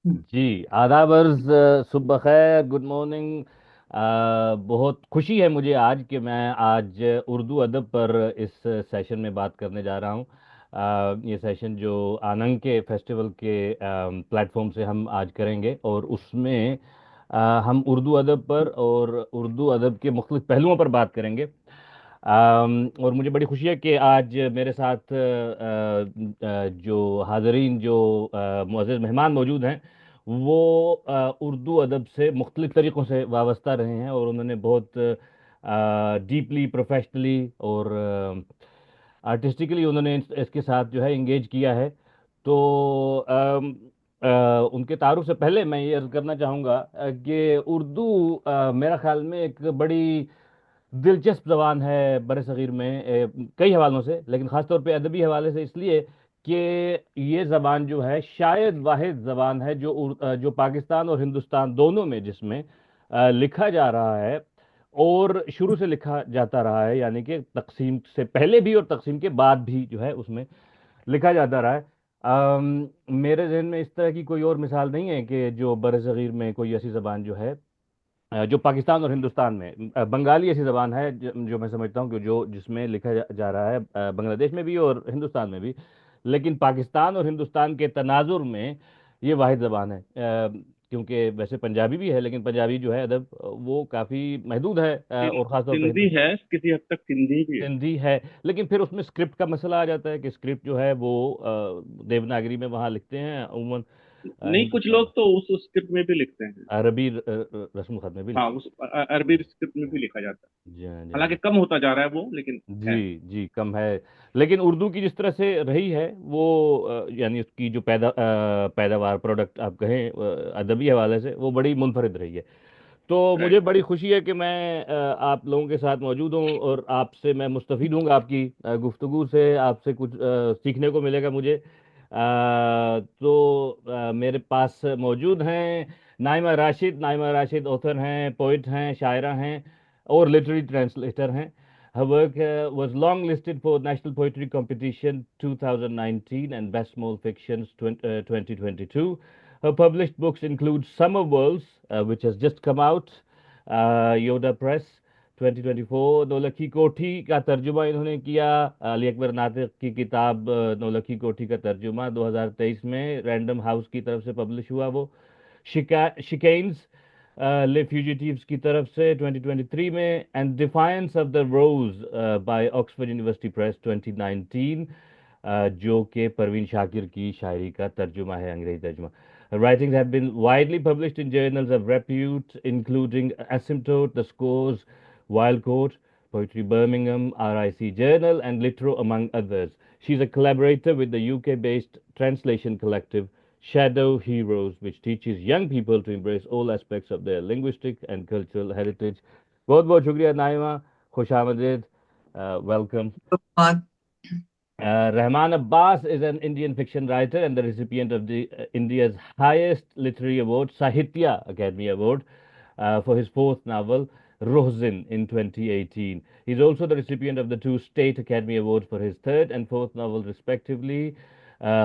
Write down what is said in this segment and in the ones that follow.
जी, आदाब अर्ज़, सुबह खैर, गुड मॉर्निंग। बहुत खुशी है मुझे आज कि मैं आज उर्दू अदब पर इस सेशन में बात करने जा रहा हूँ। ये सेशन जो आनंद के फेस्टिवल के प्लेटफॉर्म से हम आज करेंगे, और उसमें हम उर्दू अदब पर और उर्दू अदब के मुख्तलिफ पहलुओं पर बात करेंगे। और मुझे बड़ी खुशी है कि आज मेरे साथ जो हाज़रीन, जो मुअज़्ज़ज़ मेहमान मौजूद हैं, वो उर्दू अदब से मुख्तलिफ तरीक़ों से वाबस्ता रहे हैं, और उन्होंने बहुत डीपली, प्रोफेशनली और आर्टिस्टिकली उन्होंने इसके साथ जो है इंगेज किया है। तो उनके तारुफ से पहले मैं ये अर्ज़ करना चाहूँगा कि उर्दू मेरा ख्याल में एक बड़ी दिलचस्प ज़बान है बरसग़ीर में, कई हवालों से, लेकिन ख़ास तौर पे अदबी हवाले से, इसलिए कि ये ज़बान जो है शायद वाहिद ज़बान है जो पाकिस्तान और हिंदुस्तान दोनों में, जिसमें लिखा जा रहा है और शुरू से लिखा जाता रहा है, यानी कि तकसीम से पहले भी और तकसीम के बाद भी जो है उसमें लिखा जाता रहा है। मेरे जहन में इस तरह की कोई और मिसाल नहीं है कि जो बरसग़ीर में कोई ऐसी ज़बान जो है, जो पाकिस्तान और हिंदुस्तान में, बंगाली ऐसी ज़बान है जो मैं समझता हूँ कि जो जिसमें लिखा जा रहा है बांग्लादेश में भी और हिंदुस्तान में भी, लेकिन पाकिस्तान और हिंदुस्तान के तनाजुर में ये वाहिद ज़बान है। क्योंकि वैसे पंजाबी भी है, लेकिन पंजाबी जो है अदब वो काफ़ी महदूद है, और ख़ासतौर पर सिंधी है, किसी हद तक सिंधी भी है। सिंधी है। लेकिन फिर उसमें स्क्रिप्ट का मसला आ जाता है कि स्क्रिप्ट जो है वो देवनागरी में वहाँ लिखते हैं अमूमन, नहीं, कुछ हिंदुस्तान लोग में तो उस स्क्रिप्ट में भी लिखते हैं। अरबी रस्म खत में भी हाँ, लिखते उस अरबी स्क्रिप्ट में भी लिखा जाता है। हैं। जी हाँ, जी हाँ, हालांकि जी। कम होता जा रहा है वो, लेकिन है। जी जी, कम है। लेकिन उर्दू की जिस तरह से रही है वो, यानी उसकी जो पैदावार, प्रोडक्ट आप कहें, अदबी हवाले से वो बड़ी मुनफरिद रही है। तो मुझे राइट। बड़ी खुशी है कि मैं आप लोगों के साथ मौजूद हूँ, और आपसे मैं मुस्तफ़ीद हूँ, आपकी गुफ्तगू से आपसे कुछ सीखने को मिलेगा मुझे। तो मेरे पास मौजूद हैं नाइमा राशिद। नाइमा राशिद ऑथर हैं, पोइट हैं, शायरा हैं और लिटरेरी ट्रांसलेटर हैं। Her work was long listed for National Poetry Competition 2019 and Best Small Fictions 2022. Her published books include Summer Worlds, which has just come out, Yoda Press 2024। नौलखी कोठी का तर्जुमा इन्होंने किया, अली अकबर नातिक की किताब नौलखी कोठी का तर्जुमा 2023 में रैंडम हाउस की तरफ से पब्लिश हुआ वो। शिकेन्स ले फ्यूजिटिव्स की तरफ से 2023 में, and defiance of the rose by Oxford University Press 2019, जो कि परवीन शाकिर की शायरी का तर्जुमा है, अंग्रेजी तर्जुमा। Her writings have been widely published in journals of repute, including Asymptote, The Scores, Wildcoat, Poetry Birmingham, RIC Journal, and Litero, among others. She's a collaborator with the UK-based translation collective Shadow Heroes, which teaches young people to embrace all aspects of their linguistic and cultural heritage. बहुत बहुत शुक्रिया नाइमा, खुश आमदीद, welcome. बहुत। Rahman Abbas is an Indian fiction writer and the recipient of India's highest literary award, Sahitya Academy Award, for his fourth novel, Rohzin, in 2018. He's also the recipient of the two State Academy Awards for his third and fourth novel, respectively,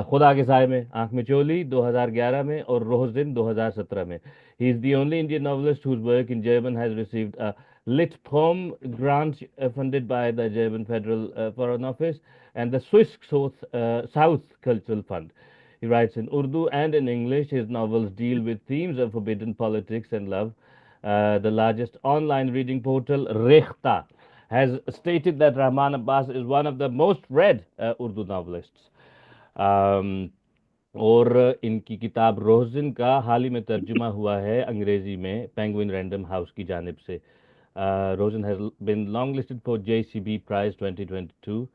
खुदा के साय में, आंख में चोली 2011 में, और रोहजिन 2017 में. He is the only Indian novelist whose work in German has received a Litpom grant funded by the German Federal Foreign Office and the Swiss South Cultural Fund. He writes in Urdu and in English. His novels deal with themes of forbidden politics and love. The largest online reading portal, Rekhta, has stated that Rahman Abbas is one of the most read Urdu novelists. Um, और इनकी किताब रोहजिन का हाल ही में तर्जुमा हुआ है अंग्रेजी में पेंगुइन रैंडम हाउस की जानिब से। रोजन has been long listed for JCB prize 2022।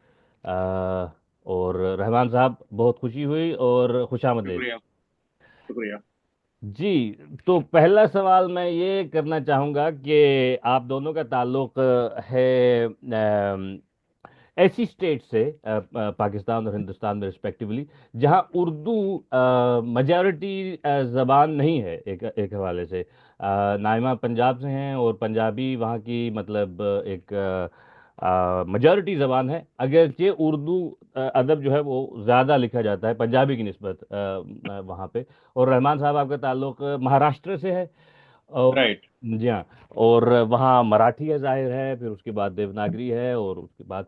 और रहमान साहब, बहुत खुशी हुई और खुशामदीद। शुक्रिया। शुक्रिया। जी, तो पहला सवाल मैं ये करना चाहूँगा कि आप दोनों का ताल्लुक है ऐसी स्टेट से, पाकिस्तान और हिंदुस्तान में रिस्पेक्टिवली, जहां उर्दू मेजॉरिटी ज़बान नहीं है, एक एक हवाले से। नाइमा पंजाब से हैं और पंजाबी वहाँ की, मतलब एक मेजॉरिटी ज़बान है, अगरचे उर्दू अदब जो है वो ज़्यादा लिखा जाता है पंजाबी की निस्बत वहाँ पे। और रहमान साहब आपका ताल्लुक महाराष्ट्र से है। और राइट। जी हाँ, और वहाँ मराठी है जाहिर है, फिर उसके बाद देवनागरी है, और उसके बाद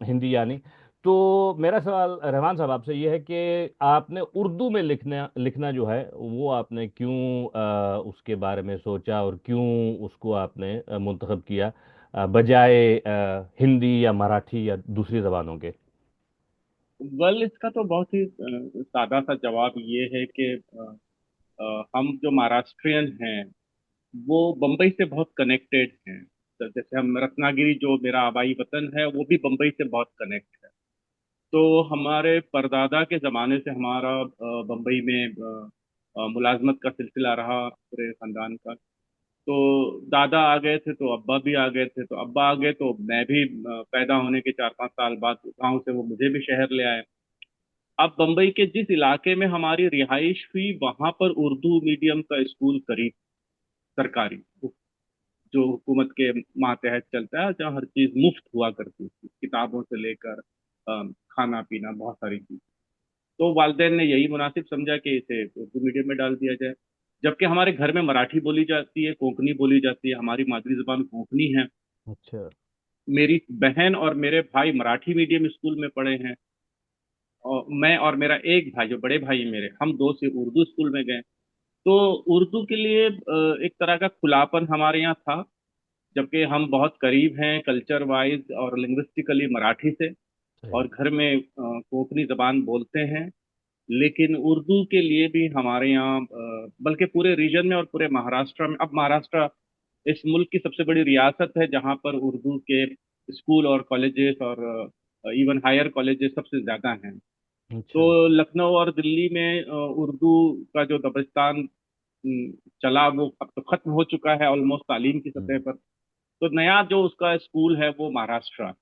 हिंदी यानी। तो मेरा सवाल रहमान साहब आपसे ये है कि आपने उर्दू में लिखना लिखना जो है वो आपने क्यों उसके बारे में सोचा, और क्यों उसको आपने मुंतखब किया बजाय हिंदी या मराठी या दूसरी जबानों के। वेल, इसका तो बहुत ही सादा सा जवाब ये है कि हम जो महाराष्ट्रियन हैं वो बम्बई से बहुत कनेक्टेड हैं। तो जैसे हम रत्नागिरी, जो मेरा आबाई वतन है, वो भी बम्बई से बहुत कनेक्ट है। तो हमारे परदादा के ज़माने से हमारा बम्बई में मुलाजमत का सिलसिला रहा पूरे ख़ानदान का। तो दादा आ गए थे तो अब्बा भी आ गए थे, तो अब्बा आ गए तो मैं भी पैदा होने के 4-5 साल बाद गांव से वो मुझे भी शहर ले आए। अब बम्बई के जिस इलाके में हमारी रिहाइश हुई वहां पर उर्दू मीडियम का स्कूल करीब सरकारी, जो हुकूमत के मातहत चलता है, जहाँ हर चीज मुफ्त हुआ करती थी, किताबों से लेकर खाना पीना बहुत सारी चीज। तो वालदेन ने यही मुनासिब समझा कि इसे उर्दू मीडियम में डाल दिया जाए। जबकि हमारे घर में मराठी बोली जाती है, कोंकणी बोली जाती है, हमारी मादरी जबान कोंकणी है। अच्छा। मेरी बहन और मेरे भाई मराठी मीडियम स्कूल में पढ़े हैं, और मैं और मेरा एक भाई, जो बड़े भाई मेरे, हम दो से उर्दू स्कूल में गए। तो उर्दू के लिए एक तरह का खुलापन हमारे यहाँ था। जबकि हम बहुत करीब हैं कल्चर वाइज और लिंग्विस्टिकली मराठी से, सही। और घर में कोंकणी जबान बोलते हैं। लेकिन उर्दू के लिए भी हमारे यहाँ बल्कि पूरे रीजन में और पूरे महाराष्ट्र में, अब महाराष्ट्र इस मुल्क की सबसे बड़ी रियासत है जहाँ पर उर्दू के स्कूल और कॉलेजेस और इवन हायर कॉलेजेस सबसे ज़्यादा हैं। तो अच्छा। लखनऊ और दिल्ली में उर्दू का जो दबस्तान चला, वो अब तो खत्म हो चुका है ऑलमोस्ट तालीम की सतह हम्म। पर। तो नया जो उसका स्कूल है वो महाराष्ट्र है,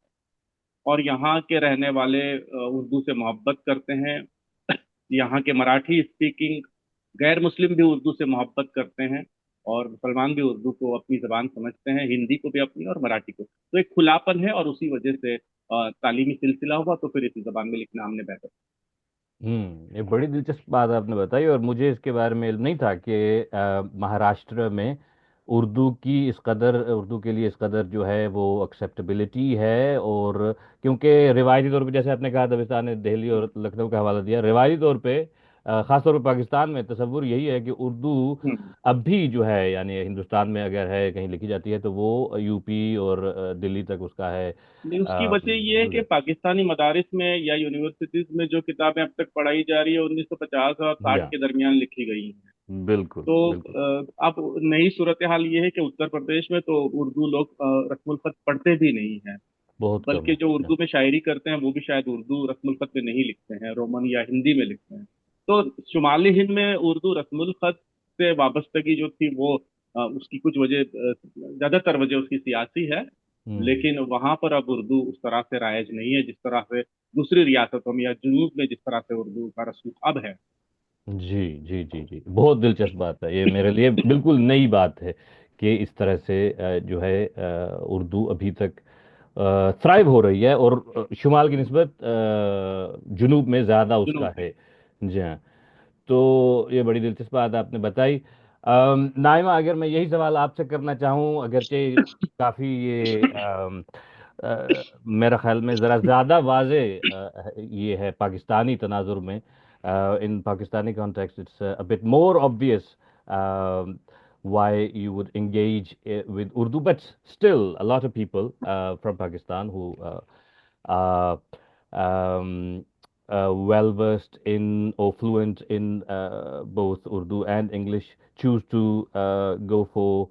और यहाँ के रहने वाले उर्दू से मोहब्बत करते हैं। यहाँ के मराठी स्पीकिंग गैर मुस्लिम भी उर्दू से मोहब्बत करते हैं, और मुसलमान भी उर्दू को अपनी जबान समझते हैं, हिंदी को भी अपनी और मराठी को। तो एक खुलापन है, और उसी वजह से तालीमी सिलसिला हुआ तो फिर इसी जबान में लिखना हमने बेहतर। ये बड़ी दिलचस्प बात आपने बताई, और मुझे इसके बारे में इल्म नहीं था कि महाराष्ट्र में उर्दू की इस कदर, उर्दू के लिए इस कदर जो है वो एक्सेप्टेबिलिटी है। और क्योंकि रिवायती तौर पे, जैसे आपने कहा दबिस्तान ने दिल्ली और लखनऊ का हवाला दिया, रिवायती तौर पे ख़ास तौर पे पाकिस्तान में तस्वुर यही है कि उर्दू हम्म। अब भी जो है, यानी हिंदुस्तान में अगर है कहीं लिखी जाती है तो वो यूपी और दिल्ली तक उसका है नहीं, उसकी वजह ये है कि यूज़ है। पाकिस्तानी मदारिस में या यूनिवर्सिटीज में जो किताबें अब तक पढ़ाई जा रही है 1950 और 60 या के दरमियान लिखी गई हैं। बिल्कुल तो बिल्कुल। अब नई सूरत हाल ये है कि उत्तर प्रदेश में तो उर्दू लोग रस्मुल खत पढ़ते भी नहीं हैं। बहुत कम बल्कि जो है। उर्दू में शायरी करते हैं वो भी शायद उर्दू रस्मुल खत में नहीं लिखते हैं, रोमन या हिंदी में लिखते हैं। तो शुमाली हिंद में उर्दू रस्मुल खत से वाबस्तगी जो थी वो उसकी कुछ वजह, ज्यादातर वजह उसकी सियासी है। हम्म। लेकिन वहां पर अब उर्दू उस तरह से राइज नहीं है जिस तरह से दूसरी रियासतों में या जुनूब में जिस तरह से उर्दू का रसूख अब है। जी जी जी जी, बहुत दिलचस्प बात है, ये मेरे लिए बिल्कुल नई बात है कि इस तरह से जो है उर्दू अभी तक थ्राइव हो रही है, और शुमाल की निस्बत जुनूब में ज़्यादा जुनूब उसका में। है। जी हाँ। तो ये बड़ी दिलचस्प बात आपने बताई। नाइमा, अगर मैं यही सवाल आपसे करना चाहूँ, अगरचे काफ़ी ये मेरा ख्याल में ज़रा ज़्यादा वाजे ये है पाकिस्तानी तनाजुर में, in Pakistani context it's a bit more obvious why you would engage with Urdu, but still a lot of people from Pakistan who are um, well versed in or fluent in both Urdu and English choose to go for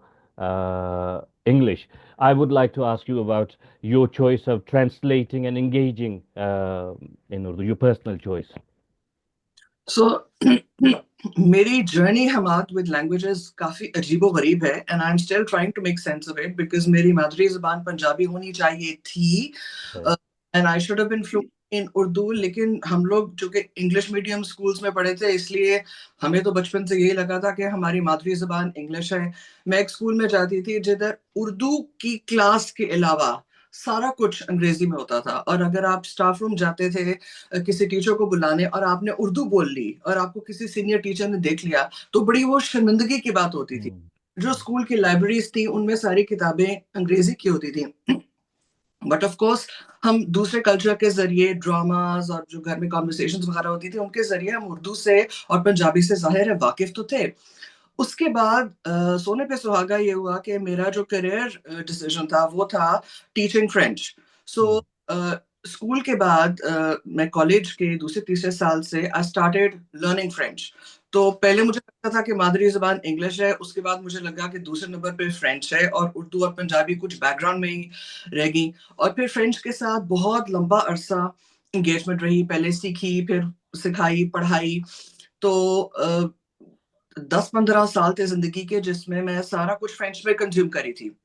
English. I would like to ask you about your choice of translating and engaging in Urdu, your personal choice. So मेरी journey हमात with languages काफी अजीबो गरीब है and I am still trying to make sense of it because मेरी मादरी जुबान पंजाबी होनी चाहिए थी Right. And I should have been fluent in Urdu, लेकिन हम लोग जो कि इंग्लिश मीडियम स्कूल्स में पढ़े थे इसलिए हमें तो बचपन से यही लगा था कि हमारी मादरी जुबान इंग्लिश है। मैं एक स्कूल में जाती थी जिधर उर्दू की क्लास के अलावा सारा कुछ अंग्रेजी में होता था। और अगर आप स्टाफ रूम जाते थे किसी टीचर को बुलाने और आपने उर्दू बोल ली और आपको किसी सीनियर टीचर ने देख लिया, तो बड़ी वो शर्मिंदगी की बात होती थी। जो स्कूल की लाइब्रेरीज थी उनमें सारी किताबें अंग्रेजी की होती थी। बट ऑफ कोर्स हम दूसरे कल्चर के जरिए, ड्रामाज और जो घर में कॉन्वर्सेशंस वगैरह होती थी उनके जरिए हम उर्दू से और पंजाबी से जाहिर है वाकिफ तो थे। उसके बाद सोने पे सुहागा ये हुआ कि मेरा जो करियर डिसीजन था वो था टीचिंग फ्रेंच। सो स्कूल के बाद मैं कॉलेज के दूसरे तीसरे साल से आई स्टार्टेड लर्निंग फ्रेंच। तो पहले मुझे लगता था कि मादरी ज़ुबान इंग्लिश है, उसके बाद मुझे लगा कि दूसरे नंबर पे फ्रेंच है और उर्दू और पंजाबी कुछ बैकग्राउंड में ही रह गई। और फिर फ्रेंच के साथ बहुत लंबा अरसा एंगेजमेंट रही, पहले सीखी फिर सिखाई पढ़ाई। तो 10-15 साल थे जिंदगी के जिसमें मैं सारा कुछ फ्रेंच में कंज्यूम करी थी।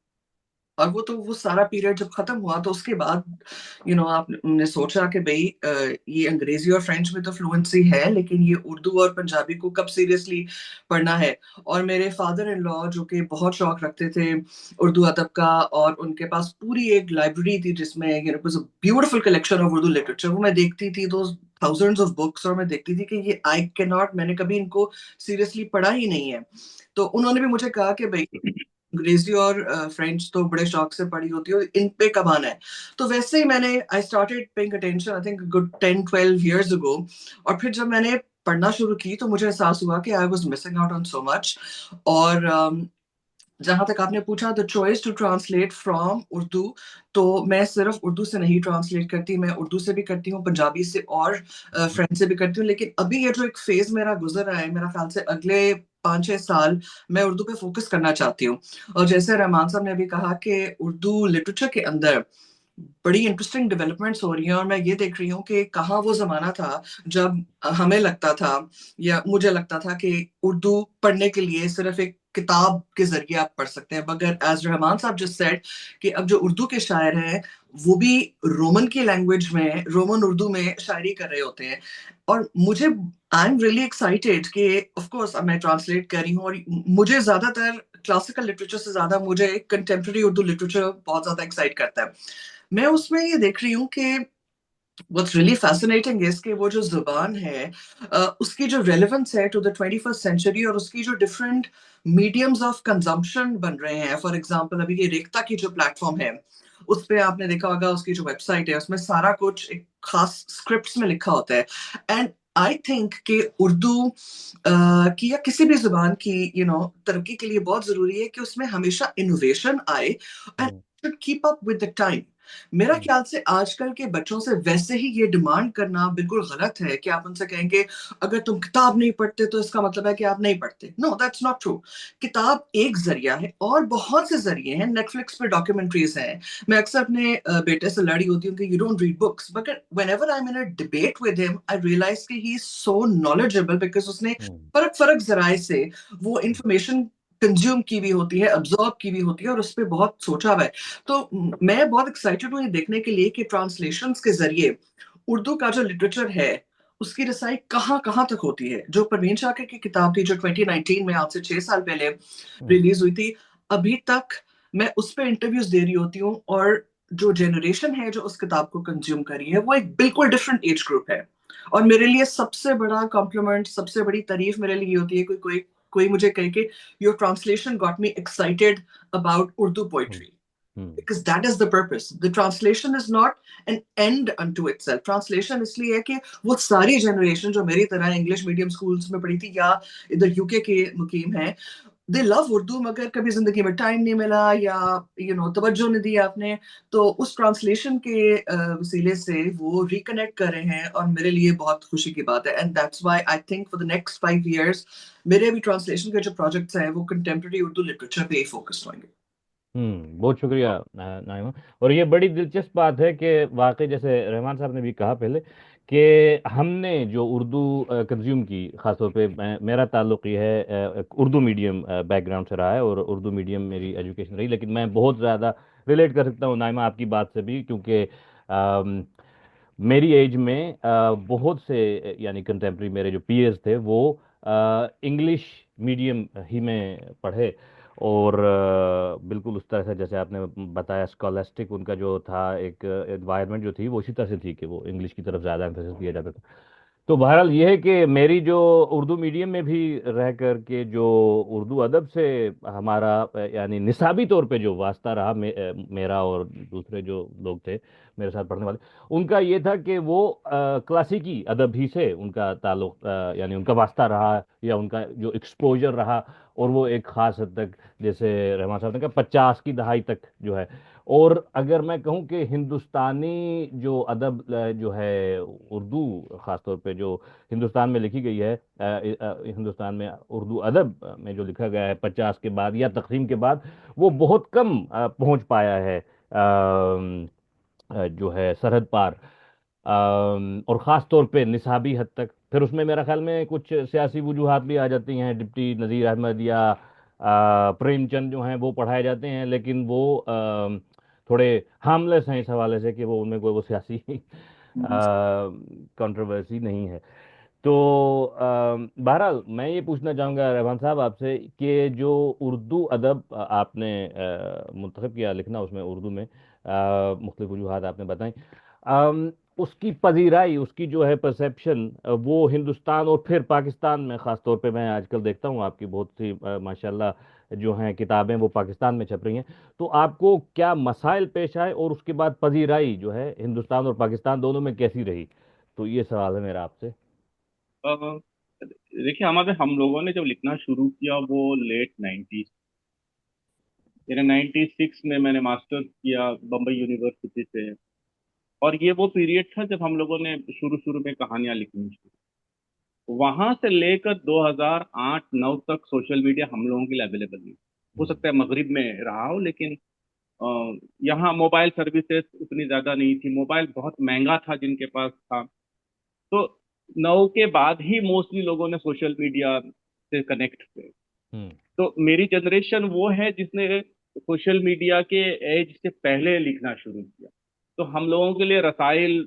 और वो सारा पीरियड जब खत्म हुआ तो उसके बाद आपने सोचा कि भाई ये अंग्रेजी और फ्रेंच में तो फ्लुएंसी है, लेकिन ये उर्दू और पंजाबी को कब सीरियसली पढ़ना है। और मेरे फादर इन लॉ जो कि बहुत शौक रखते थे उर्दू अदब का, और उनके पास पूरी एक लाइब्रेरी थी जिसमें beautiful collection of Urdu literature. वो मैं देखती थी दो थाउजेंड्स ऑफ बुक्स, और मैं देखती थी कि ये आई कैन नॉट, मैंने कभी इनको सीरियसली पढ़ा ही नहीं है। तो उन्होंने भी मुझे कहा कि भाई अंग्रेजी और फ्रेंच तो बड़े शौक से पढ़ी होती है, इन पे कब आना है। तो वैसे ही मैंने I started paying attention I think good 10-12 years ago. और फिर जब मैंने पढ़ना शुरू की तो मुझे एहसास हुआ कि I was missing out on so much. और जहां तक आपने पूछा the choice to translate from Urdu, तो मैं सिर्फ उर्दू से नहीं ट्रांसलेट करती, मैं उर्दू से भी करती हूँ, पंजाबी से और फ्रेंच से भी करती हूँ। लेकिन अभी ये जो एक फेज मेरा गुजर रहा है, मेरा ख्याल से अगले 5-6 साल मैं उर्दू पे फोकस करना चाहती हूँ। और जैसे रहमान साहब ने भी कहा कि उर्दू लिटरेचर के अंदर बड़ी इंटरेस्टिंग डेवलपमेंट्स हो रही हैं, और मैं ये देख रही हूँ कि कहाँ वो जमाना था जब हमें लगता था या मुझे लगता था कि उर्दू पढ़ने के लिए सिर्फ एक किताब के जरिए आप पढ़ सकते हैं, मगर एज रहमान साहब जस्ट सेड कि अब जो उर्दू के शायर हैं वो भी रोमन की लैंग्वेज में, रोमन उर्दू में शायरी कर रहे होते हैं। और मुझे आई एम रियली एक्साइटेड कि ऑफ कोर्स अब मैं ट्रांसलेट कर रही हूँ, और मुझे ज्यादातर क्लासिकल लिटरेचर से ज्यादा मुझे कंटेम्प्रेरी उर्दू लिटरेचर बहुत ज्यादा एक्साइट करता है। मैं उसमें ये देख रही हूँ कि व्हाट्स रियली फैसिनेटिंग इज कि वो जो जुबान है उसकी जो रेलेवेंस है टू द 21st सेंचुरी, और उसकी जो डिफरेंट मीडियम्स ऑफ कंजम्पशन बन रहे हैं। फॉर एग्जांपल अभी ये रेख्ता की जो प्लेटफॉर्म है उस पे आपने देखा होगा, उसकी जो वेबसाइट है उसमें सारा कुछ एक खास स्क्रिप्ट्स में लिखा होता है। एंड आई थिंक कि उर्दू की या किसी भी जुबान की तरक्की के लिए बहुत जरूरी है कि उसमें हमेशा इनोवेशन आए and should keep up with the time. मेरा ख्याल से आजकल के बच्चों से वैसे ही ये डिमांड करना बिल्कुल गलत है कि आप उनसे कहेंगे अगर तुम किताब नहीं पढ़ते तो इसका मतलब है कि आप नहीं पढ़ते। No, that's not true. किताब एक जरिया है और बहुत से जरिए हैं। नेटफ्लिक्स पे डॉक्यूमेंट्रीज हैं। मैं अक्सर अपने बेटे से लड़ी होती हूँ कि you don't read books, but whenever I am in a debate with him I realize कि he is so knowledgeable because उसने फर्क फर्क जराए से वो इंफॉर्मेशन कंज्यूम की भी होती है, अब्सॉर्ब की भी होती है, और उस पर बहुत सोचा हुआ है। तो मैं बहुत एक्साइटेड हूँ ये देखने के लिए कि ट्रांसलेशंस के जरिए उर्दू का जो लिटरेचर है उसकी रसाई कहाँ कहाँ तक होती है। जो परवीन शाकिर की किताब थी जो 2019 में, आज से 6 साल पहले रिलीज हुई थी, अभी तक मैं उस पर इंटरव्यूज दे रही होती हूँ, और जो जनरेशन है जो उस किताब को कंज्यूम करी है वो एक बिल्कुल डिफरेंट एज ग्रुप है। और मेरे लिए सबसे बड़ा कॉम्प्लीमेंट, सबसे बड़ी तारीफ मेरे लिए ये होती है कोई कोई कोई मुझे कहे कि your translation got me excited about Urdu poetry, because that is the purpose. The translation is not an end unto itself. Translation इसलिए है कि वो सारी जनरेशन जो मेरी तरह इंग्लिश मीडियम स्कूल्स में पढ़ी थी या इधर यूके के मुकीम हैं, दे लव उर्दू, मगर कभी जिंदगी में टाइम नहीं मिला या तवज्जो नहीं दी आपने, तो उस ट्रांसलेशन के वसीले से वो रिकनेक्ट कर रहे हैं, और मेरे लिए बहुत खुशी की बात है। And that's why I think for the next 5 years मेरे भी ट्रांसलेशन के जो प्रोजेक्ट्स हैं वो कंटेम्प्रेरी उर्दू लिटरेचर पे ही फोकस्ड होंगे। बहुत शुक्रिया नाइमा। और ये बड़ी दिलचस्प बात है कि वाकई जैसे रहमान साहब ने भी कहा पहले कि हमने जो उर्दू कंज्यूम की, ख़ासतौर पे मेरा ताल्लुक़ ये है एक उर्दू मीडियम बैकग्राउंड से रहा है और उर्दू मीडियम मेरी एजुकेशन रही, लेकिन मैं बहुत ज़्यादा रिलेट कर सकता हूँ नाइमा आपकी बात से भी, क्योंकि मेरी एज में बहुत से यानी कंटेम्प्रेरी मेरे जो पीयर्स थे वो इंग्लिश मीडियम ही में पढ़े, और बिल्कुल उस तरह से जैसे आपने बताया, स्कॉलास्टिक उनका जो था, एक एनवायरनमेंट जो थी वो उसी तरह से थी कि वो इंग्लिश की तरफ ज़्यादा एम्फेसिस दिया जाता था। तो बहरहाल ये है कि मेरी जो उर्दू मीडियम में भी रह करके जो उर्दू अदब से हमारा यानी निसाबी तौर पे जो वास्ता रहा, मेरा और दूसरे जो लोग थे मेरे साथ पढ़ने वाले, उनका ये था कि वो क्लासिकी अदब ही से उनका ताल्लुक, यानी उनका वास्ता रहा या उनका जो एक्सपोजर रहा। और वो एक ख़ास हद तक, जैसे रहमान साहब ने कहा, 50 की दहाई तक जो है। और अगर मैं कहूँ कि हिंदुस्तानी जो अदब जो है, उर्दू ख़ास तौर पे जो हिंदुस्तान में लिखी गई है, हिंदुस्तान में उर्दू अदब में जो लिखा गया है 50 के बाद या तकरीम के बाद, वो बहुत कम पहुंच पाया है जो है सरहद पार। और ख़ास तौर पे निसाबी हद तक। फिर उसमें मेरा ख्याल में कुछ सियासी वजूहात भी आ जाती हैं, डिप्टी नज़ीर अहमद या प्रेमचंद जो हैं वो पढ़ाए जाते हैं, लेकिन वो थोड़े हार्मलेस हैं इस हवाले से कि वो उनमें कोई वो सियासी कंट्रोवर्सी नहीं है। तो बहरहाल मैं ये पूछना चाहूँगा रहमान साहब आपसे कि जो उर्दू अदब आपने मुंतखब किया लिखना, उसमें उर्दू में मुख्तलिफ वजूहात आपने बताई, उसकी पजीराई, उसकी जो है परसेप्शन, वो हिंदुस्तान और फिर पाकिस्तान में ख़ास तौर पे मैं आजकल देखता हूँ आपकी बहुत सी माशाल्लाह जो हैं किताबें वो पाकिस्तान में छप रही हैं। तो आपको क्या मसाइल पेश आए और उसके बाद पजीराई जो है हिंदुस्तान और पाकिस्तान दोनों में कैसी रही? तो ये सवाल है मेरा आपसे। अ, देखिए, हमारे हम लोगों ने जब लिखना शुरू किया वो लेट 90s, यानी 96 में मैंने मास्टर्स किया बम्बई यूनिवर्सिटी से। और ये वो पीरियड था जब हम लोगों ने शुरू शुरू में कहानियां लिखनी शुरू। वहां से लेकर 2008-9 तक सोशल मीडिया हम लोगों के लिए अवेलेबल नहीं। हो सकता है मगरिब में रहा हो, लेकिन यहाँ मोबाइल सर्विसेज उतनी ज्यादा नहीं थी, मोबाइल बहुत महंगा था जिनके पास था। तो 9 के बाद ही मोस्टली लोगों ने सोशल मीडिया से कनेक्ट हुए। हम्म। तो मेरी जनरेशन वो है जिसने सोशल मीडिया के एज से पहले लिखना शुरू किया। तो हम लोगों के लिए रसाइल,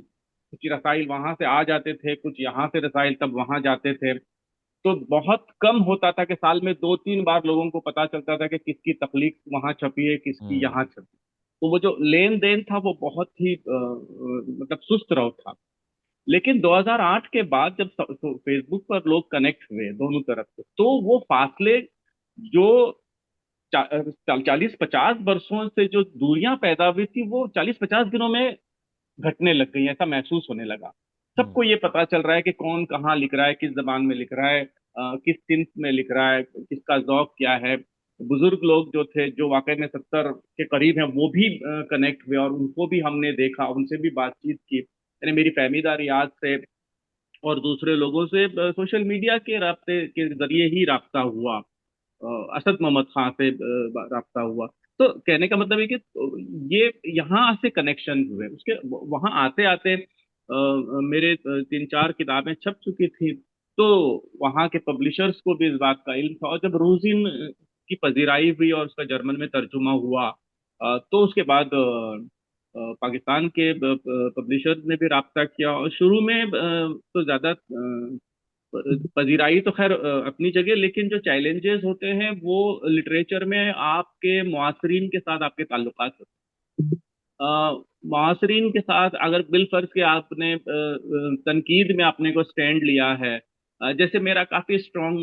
कुछ रसाइल वहां से आ जाते थे, कुछ यहाँ से रसाइल तब वहां जाते थे। तो बहुत कम होता था कि साल में 2-3 बार लोगों को पता चलता था कि किसकी तकलीफ वहां छपी है, किसकी हम्म। यहाँ छपी। तो वो जो लेन देन था वो बहुत ही मतलब सुस्त रहो था। लेकिन 2008 के बाद जब फेसबुक पर लोग कनेक्ट हुए दोनों तरफ से, तो वो फासले जो 40-50 वर्षों से जो दूरियां पैदा हुई थी वो 40-50 दिनों में घटने लग गई, ऐसा महसूस होने लगा। हम्म। सबको ये पता चल रहा है कि कौन कहाँ लिख रहा है, किस जबान में लिख रहा है, किस सिंथ में लिख रहा है, किसका जौक क्या है। बुजुर्ग लोग जो थे, जो वाकई में 70 के करीब हैं, वो भी कनेक्ट हुए और उनको भी हमने देखा, उनसे भी बातचीत की। यानी मेरी फहमीदा रियाज से और दूसरे लोगों से सोशल मीडिया के रास्ते के जरिए ही राब्ता हुआ। असद मोहम्मद खां से राब्ता हुआ। तो कहने का मतलब है कि ये यहाँ से कनेक्शन हुए, उसके वहां आते आते मेरे 3-4 किताबें छप चुकी थी। तो वहाँ के पब्लिशर्स को भी इस बात का इल्म था, और जब रूजिन की पजीराई हुई और उसका जर्मन में तर्जुमा हुआ, तो उसके बाद पाकिस्तान के पब्लिशर्स ने भी राब्ता किया। और शुरू में तो ज्यादा पजीराई तो खैर अपनी जगह, लेकिन जो चैलेंजेस होते हैं वो लिटरेचर में आपके मुआसरीन के साथ आपके ताल्लुकात होते हैं। मुआसरीन के साथ अगर बिलफर्ज के आपने तनकीद में अपने को स्टैंड लिया है, जैसे मेरा काफी स्ट्रॉन्ग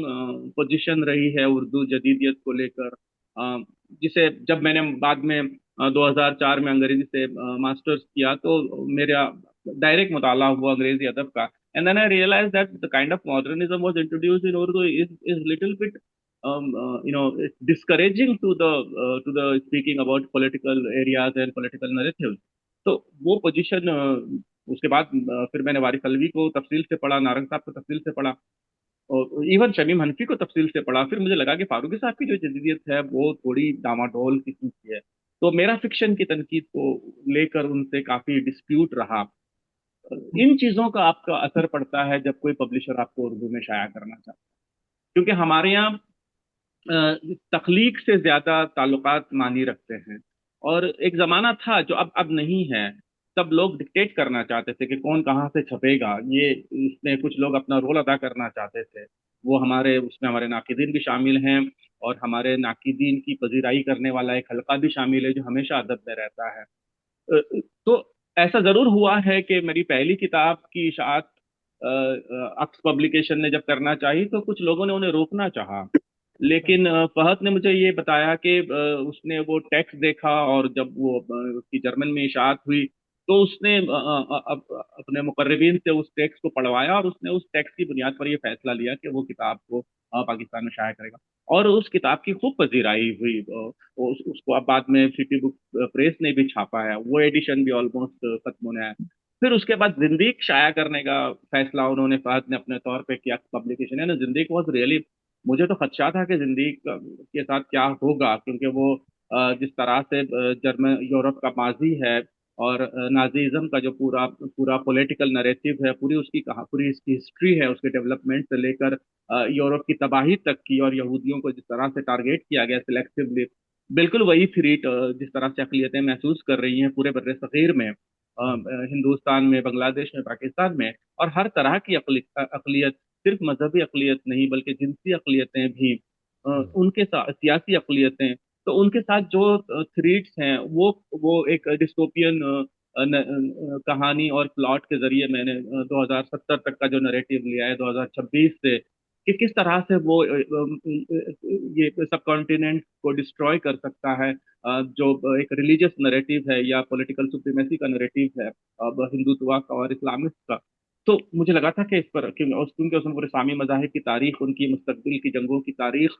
पोजीशन रही है उर्दू जदीदियत को लेकर, जिसे जब मैंने बाद में 2004 में अंग्रेजी से मास्टर्स किया, तो मेरा डायरेक्ट मुताला हुआ अंग्रेजी अदब का। And then I realized that the kind of modernism was introduced in Urdu is little bit it's discouraging to the speaking about political areas and political narratives. तो वो पोजीशन, उसके बाद फिर मैंने वारिस अलवी को तफसील से पढ़ा, नारंग साहब को तफसील से पढ़ा, और इवन शमीम हनफी को तफसील से पढ़ा। फिर मुझे लगा कि फारूकी साहब की जो जदीदियत है वो थोड़ी डामाडोल किस्म की है। तो मेरा फिक्शन की तनकीद को लेकर उनसे काफी डिस्प्यूट रहा। इन चीजों का आपका असर पड़ता है जब कोई पब्लिशर आपको उर्दू में शाया करना चाहता है, क्योंकि हमारे यहाँ तख्लीक से ज्यादा ताल्लुकात मानी रखते हैं। और एक जमाना था जो अब नहीं है, तब लोग डिक्टेट करना चाहते थे कि कौन कहाँ से छपेगा, ये इसमें कुछ लोग अपना रोल अदा करना चाहते थे। वो हमारे उसमें हमारे नाकिदीन भी शामिल हैं, और हमारे नाकिदीन की पजीराई करने वाला एक हल्का भी शामिल है जो हमेशा अदब में रहता है। तो ऐसा जरूर हुआ है कि मेरी पहली किताब की इशाअत अक्स पब्लिकेशन ने जब करना चाही तो कुछ लोगों ने उन्हें रोकना चाहा, लेकिन फहद ने मुझे ये बताया कि उसने वो टेक्स्ट देखा और जब वो उसकी जर्मन में इशाअत हुई तो उसने अपने मुकर्रिबीन से उस टेक्स्ट को पढ़वाया और उसने उस टेक्स्ट की बुनियाद पर ये फैसला लिया कि वो किताब को पाकिस्तान में शाया करेगा। और उस किताब की खूब पजीराई हुई। उसको अब बाद में सिटी बुक प्रेस ने भी छापा है, वो एडिशन भी ऑलमोस्ट खत्म होने आया है। फिर उसके बाद जिंदगी शाया करने का फैसला उन्होंने फहद ने अपने तौर पे किया, पब्लिकेशन है ना। जिंदगी वॉज रियली, मुझे तो खदशा था कि जिंदगी के साथ क्या होगा, क्योंकि वो जिस तरह से जर्मन यूरोप का माजी है और नाजीज्म का जो पूरा पूरा पॉलिटिकल नरेटिव है, पूरी उसकी कहा पूरी इसकी हिस्ट्री है, उसके डेवलपमेंट से लेकर यूरोप की तबाही तक की, और यहूदियों को जिस तरह से टारगेट किया गया सिलेक्टिवली, बिल्कुल वही थ्रीट जिस तरह से अकलियतें महसूस कर रही हैं पूरे बर्रे सगीर में, हिंदुस्तान में, बांग्लादेश में, पाकिस्तान में। और हर तरह की अकलियत, सिर्फ मजहबी अकलियत नहीं बल्कि जिनसी अकलियतें भी, उनके साथ सियासी अकलियतें, तो उनके साथ जो थ्रीट्स हैं वो एक डिस्टोपियन कहानी और प्लॉट के जरिए मैंने 2070 तक का जो नैरेटिव लिया है 2026 से, कि किस तरह से वो ये सब कॉन्टिनेंट को डिस्ट्रॉय कर सकता है, जो एक रिलीजियस नैरेटिव है या पॉलिटिकल सुप्रीमेसी का नैरेटिव है अब हिंदुत्व का और इस्लामिस्ट का। तो मुझे लगा था कि इस पर क्योंकि उसमें पूरे इस्लामी मज़ाहिब की तारीख, उनकी मुस्तकबिल की जंगों की तारीख,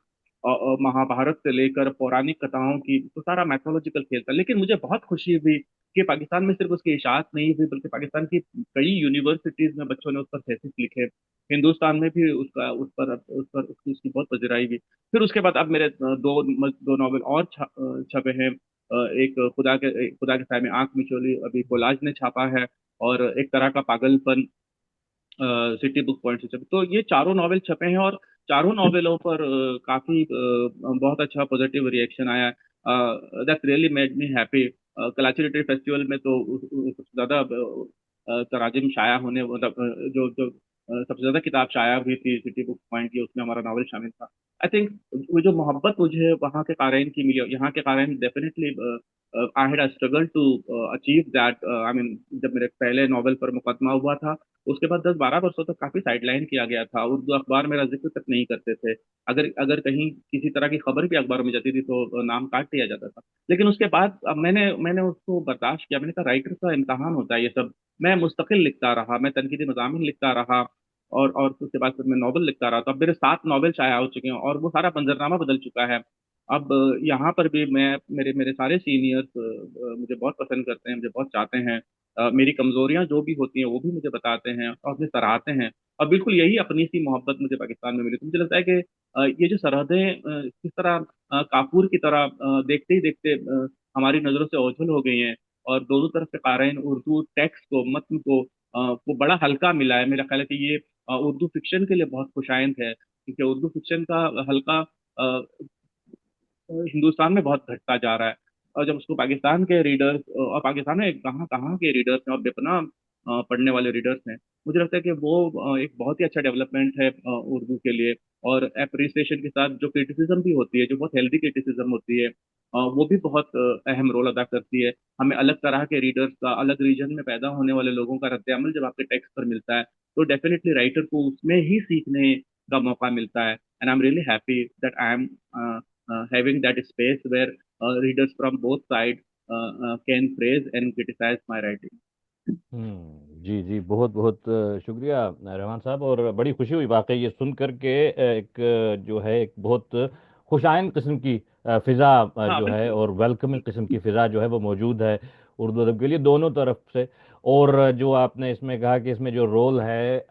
और महाभारत से लेकर पौराणिक कथाओं की, तो सारा मैथोलॉजिकल खेल था। लेकिन मुझे बहुत खुशी हुई कि पाकिस्तान में सिर्फ उसकी इशाअत नहीं हुई बल्कि पाकिस्तान की कई यूनिवर्सिटीज में बच्चों ने उस पर थेसिस लिखे, हिंदुस्तान में भी उसका उस पर उसकी बहुत पजराई हुई। फिर उसके बाद अब मेरे दो नॉवेल और छपे हैं। एक खुदा के साए में आंख मिचोली अभी कोलाज ने छापा है, और एक तरह का पागलपन सिटी बुक पॉइंट से छपे। तो ये चारों नॉवेल छपे हैं, और चारों नॉवेलों पर काफी बहुत अच्छा पॉजिटिव रिएक्शन आया। That really made me happy. Karachi literary festival में तो सबसे ज्यादा तराजिम शाया होने, मतलब जो सबसे ज्यादा किताब शाया हुई थी सिटी बुक पॉइंट की, उसमें हमारा नॉवेल शामिल था। आई थिंक वो जो मोहब्बत मुझे वहाँ के काराइन की मिली, यहाँ के काराइन definitely, I had struggle to achieve that. I mean, जब मेरे पहले नॉवेल पर मुकदमा हुआ था उसके बाद 10-12 वर्षों तक काफी साइडलाइन किया गया था, उर्दू अखबार मेरा जिक्र तक नहीं करते थे। अगर अगर कहीं किसी तरह की खबर भी अखबार में जाती थी तो नाम काट दिया जाता था। लेकिन उसके बाद अब मैंने मैंने उसको बर्दाश्त किया। मैंने कहा राइटर का इम्तहान होता है ये सब। मैं मुस्तकिल लिखता रहा, मैं तनकीदी मज़ामिन लिखता रहा, और उसके बाद फिर मैं नॉवल लिखता रहा। तो अब मेरे 7 नॉवल शाया हो चुके हैं और वो सारा मंजरनामा बदल चुका है। अब यहाँ पर भी मैं, मेरे मेरे सारे सीनियर्स मुझे बहुत पसंद करते हैं, मुझे बहुत चाहते हैं। मेरी कमजोरियां जो भी होती हैं वो भी मुझे बताते हैं और मुझे सराहते हैं। और बिल्कुल यही अपनी सी मोहब्बत मुझे पाकिस्तान में मिली। तो मुझे लगता है कि ये जो सरहदें किस तरह काफूर की तरह देखते ही देखते हमारी नजरों से ओझल हो गई हैं, और दोनों तरफ से काराइन उर्दू टेक्स्ट को, मतन को बड़ा हल्का मिला है। मेरा ख्याल है कि ये उर्दू फिक्शन के लिए बहुत खुशाइंद है, क्योंकि उर्दू फिक्शन का हल्का हिंदुस्तान में बहुत घटता जा रहा है। और जब उसको पाकिस्तान के रीडर्स, और पाकिस्तान में कहाँ कहाँ के रीडर्स हैं और बेपनाह पढ़ने वाले रीडर्स हैं, मुझे लगता है कि वो एक बहुत ही अच्छा डेवलपमेंट है उर्दू के लिए। और अप्रिसिएशन के साथ जो क्रिटिसिज्म भी होती है, जो बहुत हेल्दी क्रिटिसिज्म होती है, वो भी बहुत अहम रोल अदा करती है। हमें अलग तरह के रीडर्स का, अलग रीजन में पैदा होने वाले लोगों का रद्द-ए-अमल जब आपके टेक्स्ट पर मिलता है तो डेफिनेटली राइटर को उसमें ही सीखने का मौका मिलता है। And I am really happy that I am having that space where readers from both sides can praise and criticize my writing. जी जी, बहुत बहुत शुक्रिया रहमान साहब। और बड़ी खुशी हुई वाकई ये सुन करके, एक जो है एक बहुत खुशाइन किस्म की फिज़ा हाँ जो है, बिल्कुल। और वेलकमिंग किस्म की फिज़ा जो है वो मौजूद है उर्दू अदब के लिए दोनों तरफ से। और जो आपने इसमें कहा कि इसमें जो रोल है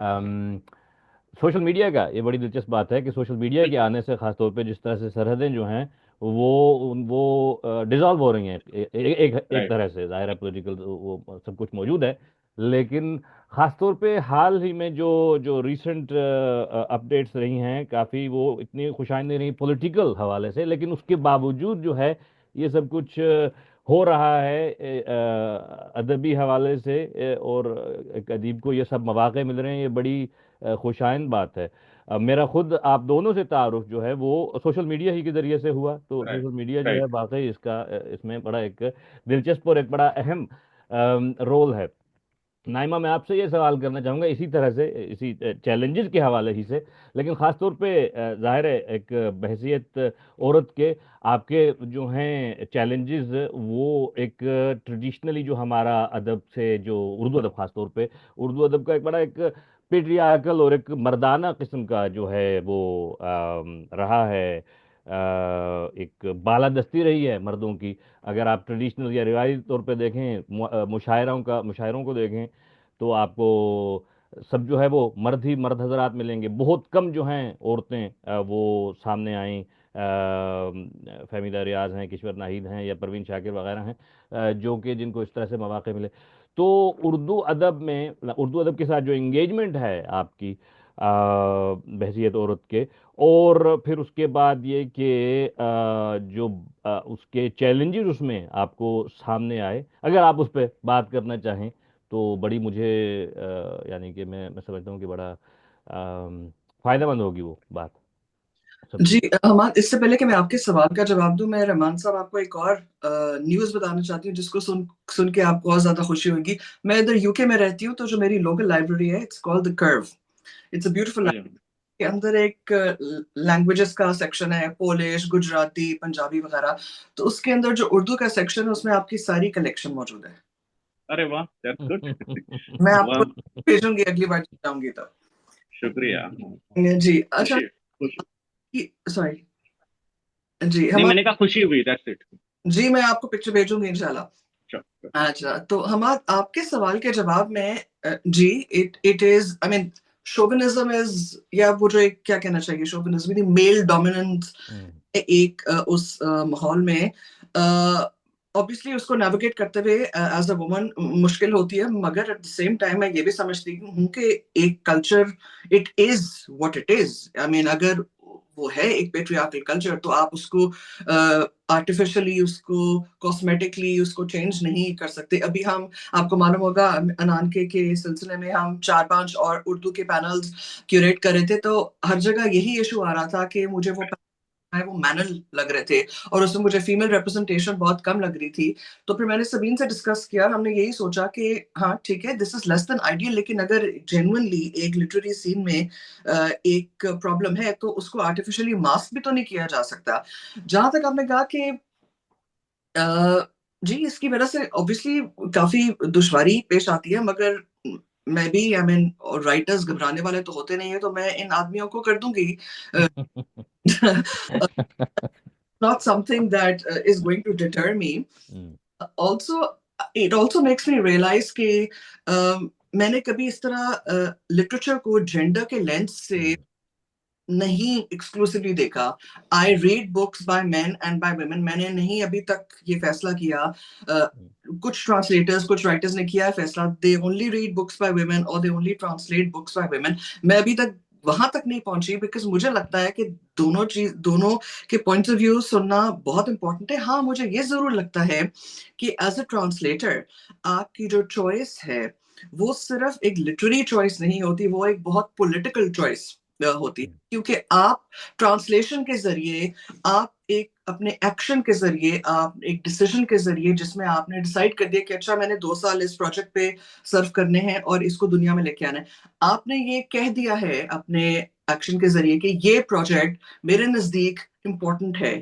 सोशल मीडिया का, ये बड़ी दिलचस्प बात है कि सोशल मीडिया के बिल्कुल। आने से खासतौर पे जिस तरह से सरहदें जो हैं वो डिसॉल्व हो रही हैं एक राइट। तरह से। ज़ाहिर है पॉलिटिकल वो सब कुछ मौजूद है, लेकिन खासतौर पे हाल ही में जो जो रीसेंट अपडेट्स रही हैं काफ़ी वो इतनी खुशाइंद नहीं रही पॉलिटिकल हवाले से, लेकिन उसके बावजूद जो है ये सब कुछ हो रहा है अदबी हवाले से, और एक अदीब को ये सब मौक़े मिल रहे हैं, ये बड़ी खुशाइंद बात है। मेरा खुद आप दोनों से तारुफ जो है वो सोशल मीडिया ही के ज़रिए से हुआ, तो राइट, सोशल मीडिया जो है राइट। वाकई इसका इसमें बड़ा एक दिलचस्प और एक बड़ा अहम रोल है। नाइमा, मैं आपसे ये सवाल करना चाहूँगा इसी तरह से, इसी चैलेंजेस के हवाले ही से, लेकिन ख़ास तौर पे ज़ाहिर है एक बहैसियत औरत के आपके जो हैं चैलेंजेस, वो एक ट्रेडिशनली जो हमारा अदब से, जो उर्दू अदब ख़ास तौर पे, उर्दू अदब का एक बड़ा एक पेट्रियार्कल और एक मर्दाना किस्म का जो है वो रहा है, एक बालादस्ती रही है मर्दों की। अगर आप ट्रेडिशनल या रिवायती तौर पे देखें, मुशायरों को देखें, तो आपको सब जो है वो मर्द ही मर्द हजरात मिलेंगे। बहुत कम जो हैं औरतें वो सामने आई। फहमीदा रियाज हैं, किश्वर नाहिद हैं, या परवीन शाकिर वगैरह हैं, जो कि जिनको इस तरह से मौक़े मिले। तो उर्दू अदब में, उर्दू अदब के साथ जो इंगेजमेंट है आपकी बहसियत औरत के, और फिर उसके बाद ये कि जो उसके चैलेंजेस उसमें आपको सामने आए, अगर आप उस पर बात करना चाहें तो बड़ी मुझे यानी कि मैं समझता हूँ कि बड़ा फ़ायदेमंद होगी वो बात सबके जी, लिए। हमाद, इससे पहले कि मैं आपके सवाल का जवाब दूं, मैं रहमान साहब आपको एक और न्यूज़ बताना चाहती हूँ जिसको सुन सुन के आपको और ज्यादा खुशी होगी। मैं इधर यूके में रहती हूँ, तो जो मेरी लोकल लाइब्रेरी है, it's called the curve. It's a beautiful. अच्छा। के अंदर एक लैंग्वेजेस का सेक्शन है, पोलिश, गुजराती, पंजाबी वगैरह। तो उसके अंदर जो उर्दू का सेक्शन है, उसमें आपकी सारी कलेक्शन मौजूद है। अरे वाह, दैट्स गुड। मैं आपको वाह, भेजूंगी अगली बार जब जाऊंगी तब। शुक्रिया। जी, अच्छा। खुशी, खुशी। सॉरी। जी, नहीं, हम मैंने कहा खुशी हुई, दैट्स इट। जी, मैं आपको पिक्चर भेजूंगी इंशाल्लाह। श्योर। अच्छा, तो हम आपके सवाल के जवाब में, जी, it is, I mean, chauvinism is, या वो जो एक क्या कहना चाहिए, शोविनिज्म मेल डोमिनेंस एक उस माहौल में ऑब्वियसली उसको नेविगेट करते हुए एज अ वुमन मुश्किल होती है, मगर एट द सेम टाइम मैं ये भी समझती हूँ कि एक culture, it is what it is. I mean, अगर वो है एक पेट्रियार्कल कल्चर, तो आप उसको आर्टिफिशियली, उसको कॉस्मेटिकली उसको चेंज नहीं कर सकते। अभी हम, आपको मालूम होगा, अनान के सिलसिले में हम 4-5 और उर्दू के पैनल्स क्यूरेट कर रहे थे, तो हर जगह यही इशू आ रहा था कि मुझे वो मैनल लग रहे थे, और उसमें मुझे फीमेल रिप्रेजेंटेशन बहुत कम लग रही थी। तो फिर मैंने सबीन से डिस्कस किया, हमने यही सोचा कि हाँ ठीक है, this is less than ideal, लेकिन अगर जेन्युइनली एक लिटरेरी सीन में एक प्रॉब्लम है, तो उसको आर्टिफिशियली मास्क भी तो नहीं किया जा सकता। जहां तक आपने कहा कि जी, इसकी वजह से ऑब्वियसली काफी दुश्वारी पेश आती है, मगर मैं भी, आई मीन, राइटर्स घबराने वाले तो होते नहीं है, तो मैं इन आदमियों को कर दूंगी। Not something that is going to deter me. Also, it also makes me realize कि मैंने कभी इस तरह लिटरेचर को जेंडर के लेंस से नहीं एक्सक्लूसिवली देखा। I read books by men and by women. मैंने नहीं अभी तक ये फैसला किया। कुछ ट्रांसलेटर्स, कुछ राइटर्स ने किया है फैसला, they only read books by women और they only translate books by women. मैं अभी तक वहां तक नहीं पहुंची, बिकॉज मुझे लगता है कि दोनों के पॉइंट्स ऑफ व्यू सुनना बहुत इंपॉर्टेंट है। हाँ, मुझे ये जरूर लगता है कि एज अ ट्रांसलेटर आपकी जो चॉइस है, वो सिर्फ एक लिटरेरी चॉइस नहीं होती, वो एक बहुत पॉलिटिकल चॉइस होती है, क्योंकि आप ट्रांसलेशन के जरिए, आप एक अपने एक्शन के जरिए, आप एक डिसीजन के जरिए, जिसमें आपने डिसाइड कर दिया कि अच्छा, मैंने 2 साल इस प्रोजेक्ट पे सर्व करने हैं और इसको दुनिया में लेके आना है, आपने ये कह दिया है अपने एक्शन के जरिए कि ये प्रोजेक्ट मेरे नजदीक इम्पोर्टेंट है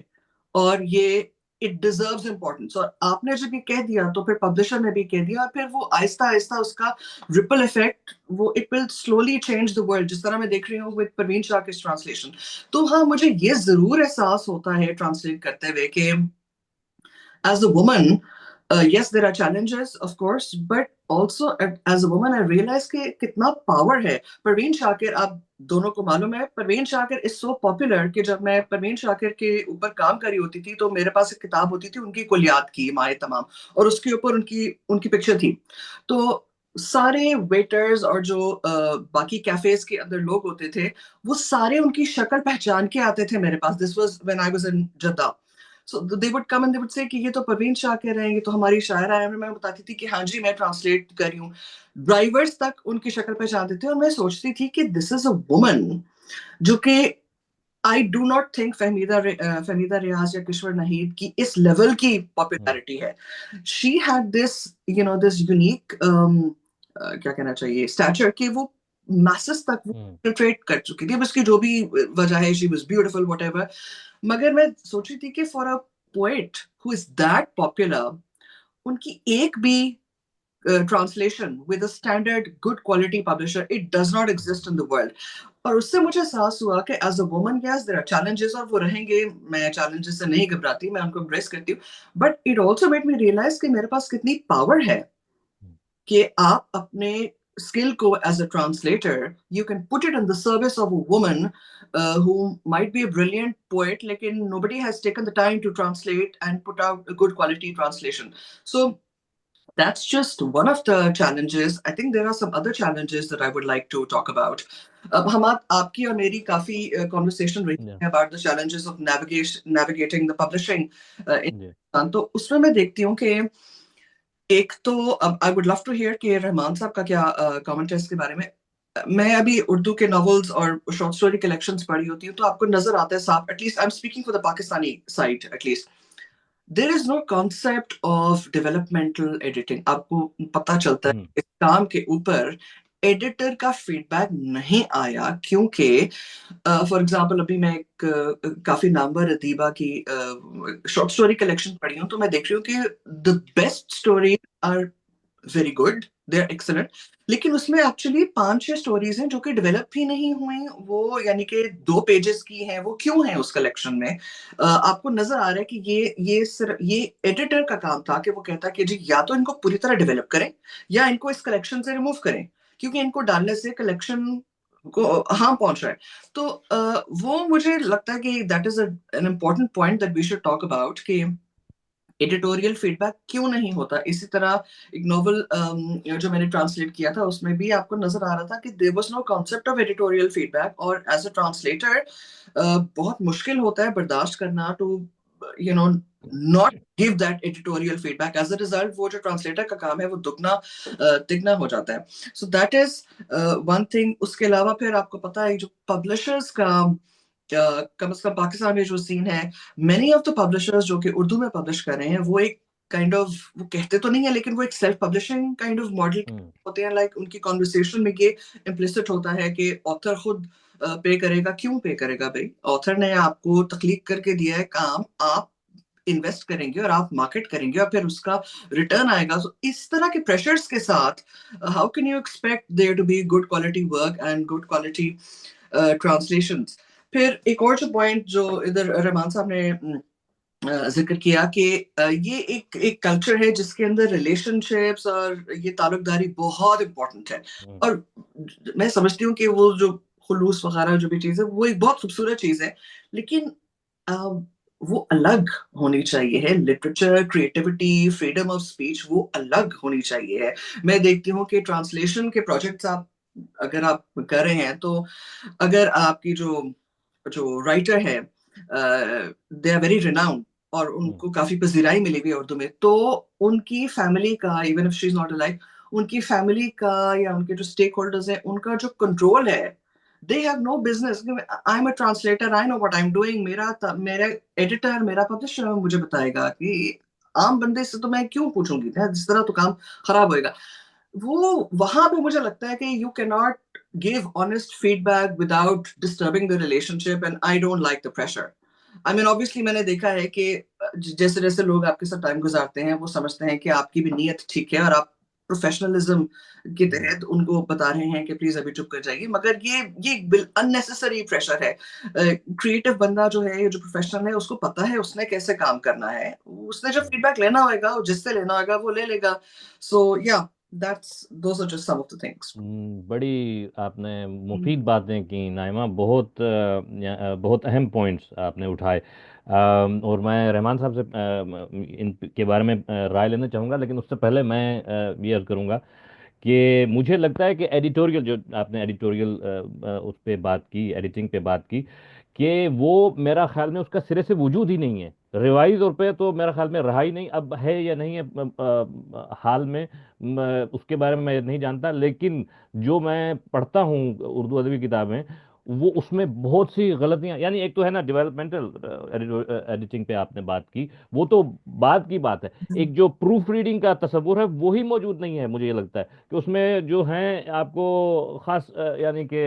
और ये इट डिजर्व्स इम्पोर्टेंस। और आपने जब ये कह दिया, तो फिर पब्लिशर ने भी कह दिया, और फिर वो आहिस्ता आहिस्ता उसका रिपल इफेक्ट, वो it will slowly change the world, जिस तरह मैं देख रही हूँ विद परवीन शाह की ट्रांसलेशन। तो हाँ, मुझे ये जरूर एहसास होता है ट्रांसलेट करते हुए कि as a woman, yes, there are challenges, of course, but also as a woman, I realize कि कितना पावर है। परवीन शाकिर, आप दोनों को मालूम है, Parveen Shakir is so popular कि जब मैं परवीन शाकिर के ऊपर काम करी होती थी, तो मेरे पास एक किताब होती थी उनकी कुलियात की, माए तमाम, और उसके ऊपर उनकी उनकी पिक्चर थी। तो सारे वेटर्स और जो बाकी कैफेज के अंदर लोग होते थे, वो सारे उनकी शक्ल पहचान के आते थे मेरे पास। This was when I was in Jeddah. So they would come and they would say कि ये तो परवीन शाकिर है, ये तो हमारी शायरा है। मैं बताती थी कि हाँ जी मैं ट्रांसलेट कर रही हूँ। ड्राइवर्स तक उनकी शक्ल पहचानते थे, और मैं सोचती थी कि दिस इज अ वुमन जो कि I do not think Fahmida Riaz या किशोर नहीद की इस लेवल की पॉपुलैरिटी है। She had this this unique क्या कहना चाहिए स्टैचर कि वो मैसेस तक वो पेनिट्रेट कर चुकी थी। अब उसकी जो भी वजह है, शी वाज ब्यूटीफुल व्हाटएवर, मगर मैं सोची थी कि for a poet who is that popular, उनकी एक भी translation with a standard good quality publisher, it does not exist in the world. और उससे मुझे एहसास हुआ कि as a woman yes there are challenges, और वो रहेंगे, मैं चैलेंजेस से नहीं घबराती, मैं उनको एम्ब्रेस करती हूँ। But it also made me realise कि मेरे पास कितनी पावर है कि आप अपने skill को as a translator you can put it in the service of a woman who might be a brilliant poet, लेकिन nobody has taken the time to translate and put out a good quality translation. So that's just one of the challenges. I think there are some other challenges that I would like to talk about. अब हम आपकी और मेरी काफी conversation रही Yeah. है about the challenges of navigating the publishing in Yeah. तो उसमें मैं देखती हूँ कि एक तो I would love to hear कि रहमान साहब का क्या कमेंट है इसके बारे में। मैं अभी उर्दू के नॉवेल्स और शॉर्ट स्टोरी कलेक्शंस पढ़ी होती हूँ, तो आपको नजर आता है साफ, at least I am speaking for the Pakistani side at least, there is no concept of developmental editing. आपको पता चलता है इस काम के ऊपर एडिटर का फीडबैक नहीं आया, क्योंकि फॉर एग्जांपल अभी मैं एक काफी नामवर अदीबा की शॉर्ट स्टोरी कलेक्शन पढ़ी हूँ, तो मैं देख रही हूँ कि the best story are very good, they are excellent, लेकिन उसमें एक्चुअली 5-6 स्टोरीज हैं जो कि डेवलप ही नहीं हुई, वो यानी कि 2 पेजेस की हैं, वो क्यों हैं उस कलेक्शन में? आपको नजर आ रहा है कि ये सिर्फ ये एडिटर का काम था कि वो कहता कि जी या तो इनको पूरी तरह डेवलप करें या इनको इस कलेक्शन से रिमूव करें, क्योंकि इनको डालने से कलेक्शन को हार्म पहुंच रहा है। तो वो मुझे लगता है कि that is an important point that we should talk about कि एडिटोरियल फीडबैक क्यों नहीं होता। इसी तरह एक नॉवल जो मैंने ट्रांसलेट किया था उसमें भी आपको नजर आ रहा था कि there was no concept of editorial feedback, और एज अ ट्रांसलेटर बहुत मुश्किल होता है बर्दाश्त करना to you know not give that editorial feedback. As a result वो जो ट्रांसलेटर का काम है वो दुगना तिगना हो जाता है। So that is one thing. उसके अलावा फिर आपको पता है जो पब्लिशर्स का कम से कम पाकिस्तान में जो सीन है, मेनी ऑफ द पब्लिशर्स जो कि उर्दू में पब्लिश कर रहे हैं वो एक काइंड ऑफ, वो कहते तो नहीं है लेकिन वो एक self publishing kind of model होते हैं। लाइक उनकी कॉन्वर्सेशन में ये इम्प्लिसिट होता है कि ऑथर खुद पे करेगा। क्यों पे करेगा भाई? ऑथर ने आपको तख्लीक करके दिया है काम, आप इन्वेस्ट करेंगे और आप मार्केट करेंगे और फिर उसका रिटर्न आएगा। So, इस तरह के प्रेशर्स के साथ how can you expect there to be good quality work and good quality translations? फिर एक और जो पॉइंट जो इधर रहमान साहब ने जिक्र किया कि ये एक एक कल्चर है जिसके अंदर रिलेशनशिप्स और ये ताल्लुकदारी बहुत इंपॉर्टेंट है। और मैं समझती हूँ कि वो जो खुलूस वगैरह जो भी चीज है वो एक बहुत खूबसूरत चीज है, लेकिन वो अलग होनी चाहिए है। Literature, creativity, freedom of speech वो अलग होनी चाहिए है। मैं देखती हूँ कि ट्रांसलेशन के प्रोजेक्ट्स आप अगर आप कर रहे हैं, तो अगर आपकी जो जो राइटर है दे आर वेरी रिनाउंड और उनको काफी पजीराई मिली हुई है उर्दू में, तो उनकी फैमिली का, even if she is not alive, उनकी फैमिली का या उनके जो स्टेक होल्डर्स हैं उनका जो कंट्रोल है, they have no business. I am a translator, I know what I am doing. मेरा एडिटर, मेरा पब्लिशर मुझे बताएगा कि आम बंदे से तो मैं क्यों पूछूंगी, जिस तरह तो काम खराब होएगा। वो वहां पे मुझे लगता है कि you can not give honest feedback without disturbing the relationship, and I don't like the pressure. I mean obviously मैंने देखा है कि जैसे जैसे लोग आपके साथ टाइम गुजारते हैं वो समझते हैं कि आपकी भी नीयत ठीक है और आप प्रोफेशनलिज्म के तहत उनको बता रहे हैं कि प्लीज अभी चुप कर जाइए, मगर ये अननेसेसरी प्रेशर है। क्रिएटिव बंदा जो है, जो प्रोफेशनल है, उसको पता है उसने कैसे काम करना है, उसने जो फीडबैक लेना होगा, जिससे लेना होगा वो ले लेगा। सो या those are just some of the things. बड़ी आपने मुफीद बातें की नाइमा, बहुत बहुत अहम पॉइंट्स आपने उठाए। और मैं रहमान साहब से इन के बारे में राय लेना चाहूँगा, लेकिन उससे पहले मैं ये अर्ज करूँगा कि मुझे लगता है कि एडिटोरियल, जो आपने एडिटोरियल उस पे बात की, एडिटिंग पे बात की, कि वो मेरा ख्याल में उसका सिरे से वजूद ही नहीं है। रिवाइज तौर पे तो मेरा ख्याल में रहा ही नहीं, अब है या नहीं है हाल में उसके बारे में मैं नहीं जानता, लेकिन जो मैं पढ़ता हूँ उर्दू अदबी किताबें, वो उसमें बहुत सी गलतियां, यानी एक तो है ना डेवलपमेंटल एडिटिंग पे आपने बात की, वो तो बाद की बात है। एक जो प्रूफ रीडिंग का तस्वुर है वो ही मौजूद नहीं है। मुझे ये लगता है कि उसमें जो है आपको खास यानी कि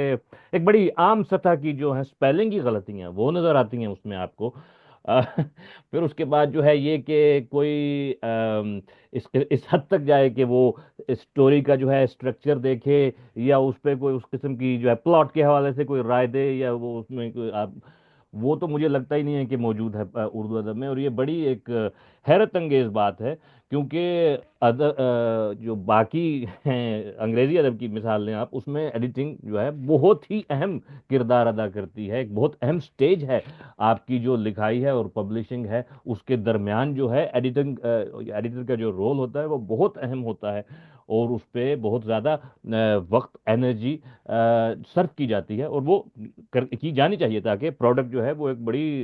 एक बड़ी आम सतह की जो है स्पेलिंग की गलतियां वो नजर आती हैं उसमें आपको। फिर उसके बाद जो है ये कि कोई इस हद तक जाए कि वो स्टोरी का जो है स्ट्रक्चर देखे, या उस पे कोई उस किस्म की जो है प्लॉट के हवाले से कोई राय दे, या वो उसमें कोई आप, वो तो मुझे लगता ही नहीं है कि मौजूद है उर्दू अदब में। और ये बड़ी एक हैरत अंगेज बात है, क्योंकि जो बाकी हैं अंग्रेजी अदब की मिसाल लें आप, उसमें एडिटिंग जो है बहुत ही अहम किरदार अदा करती है, एक बहुत अहम स्टेज है आपकी जो लिखाई है और पब्लिशिंग है उसके दरमियान जो है एडिटिंग, एडिटर का जो रोल होता है वो बहुत अहम होता है। और उस पर बहुत ज़्यादा वक्त एनर्जी सर्व की जाती है, और वो की जानी चाहिए ताकि प्रोडक्ट जो है वो एक बड़ी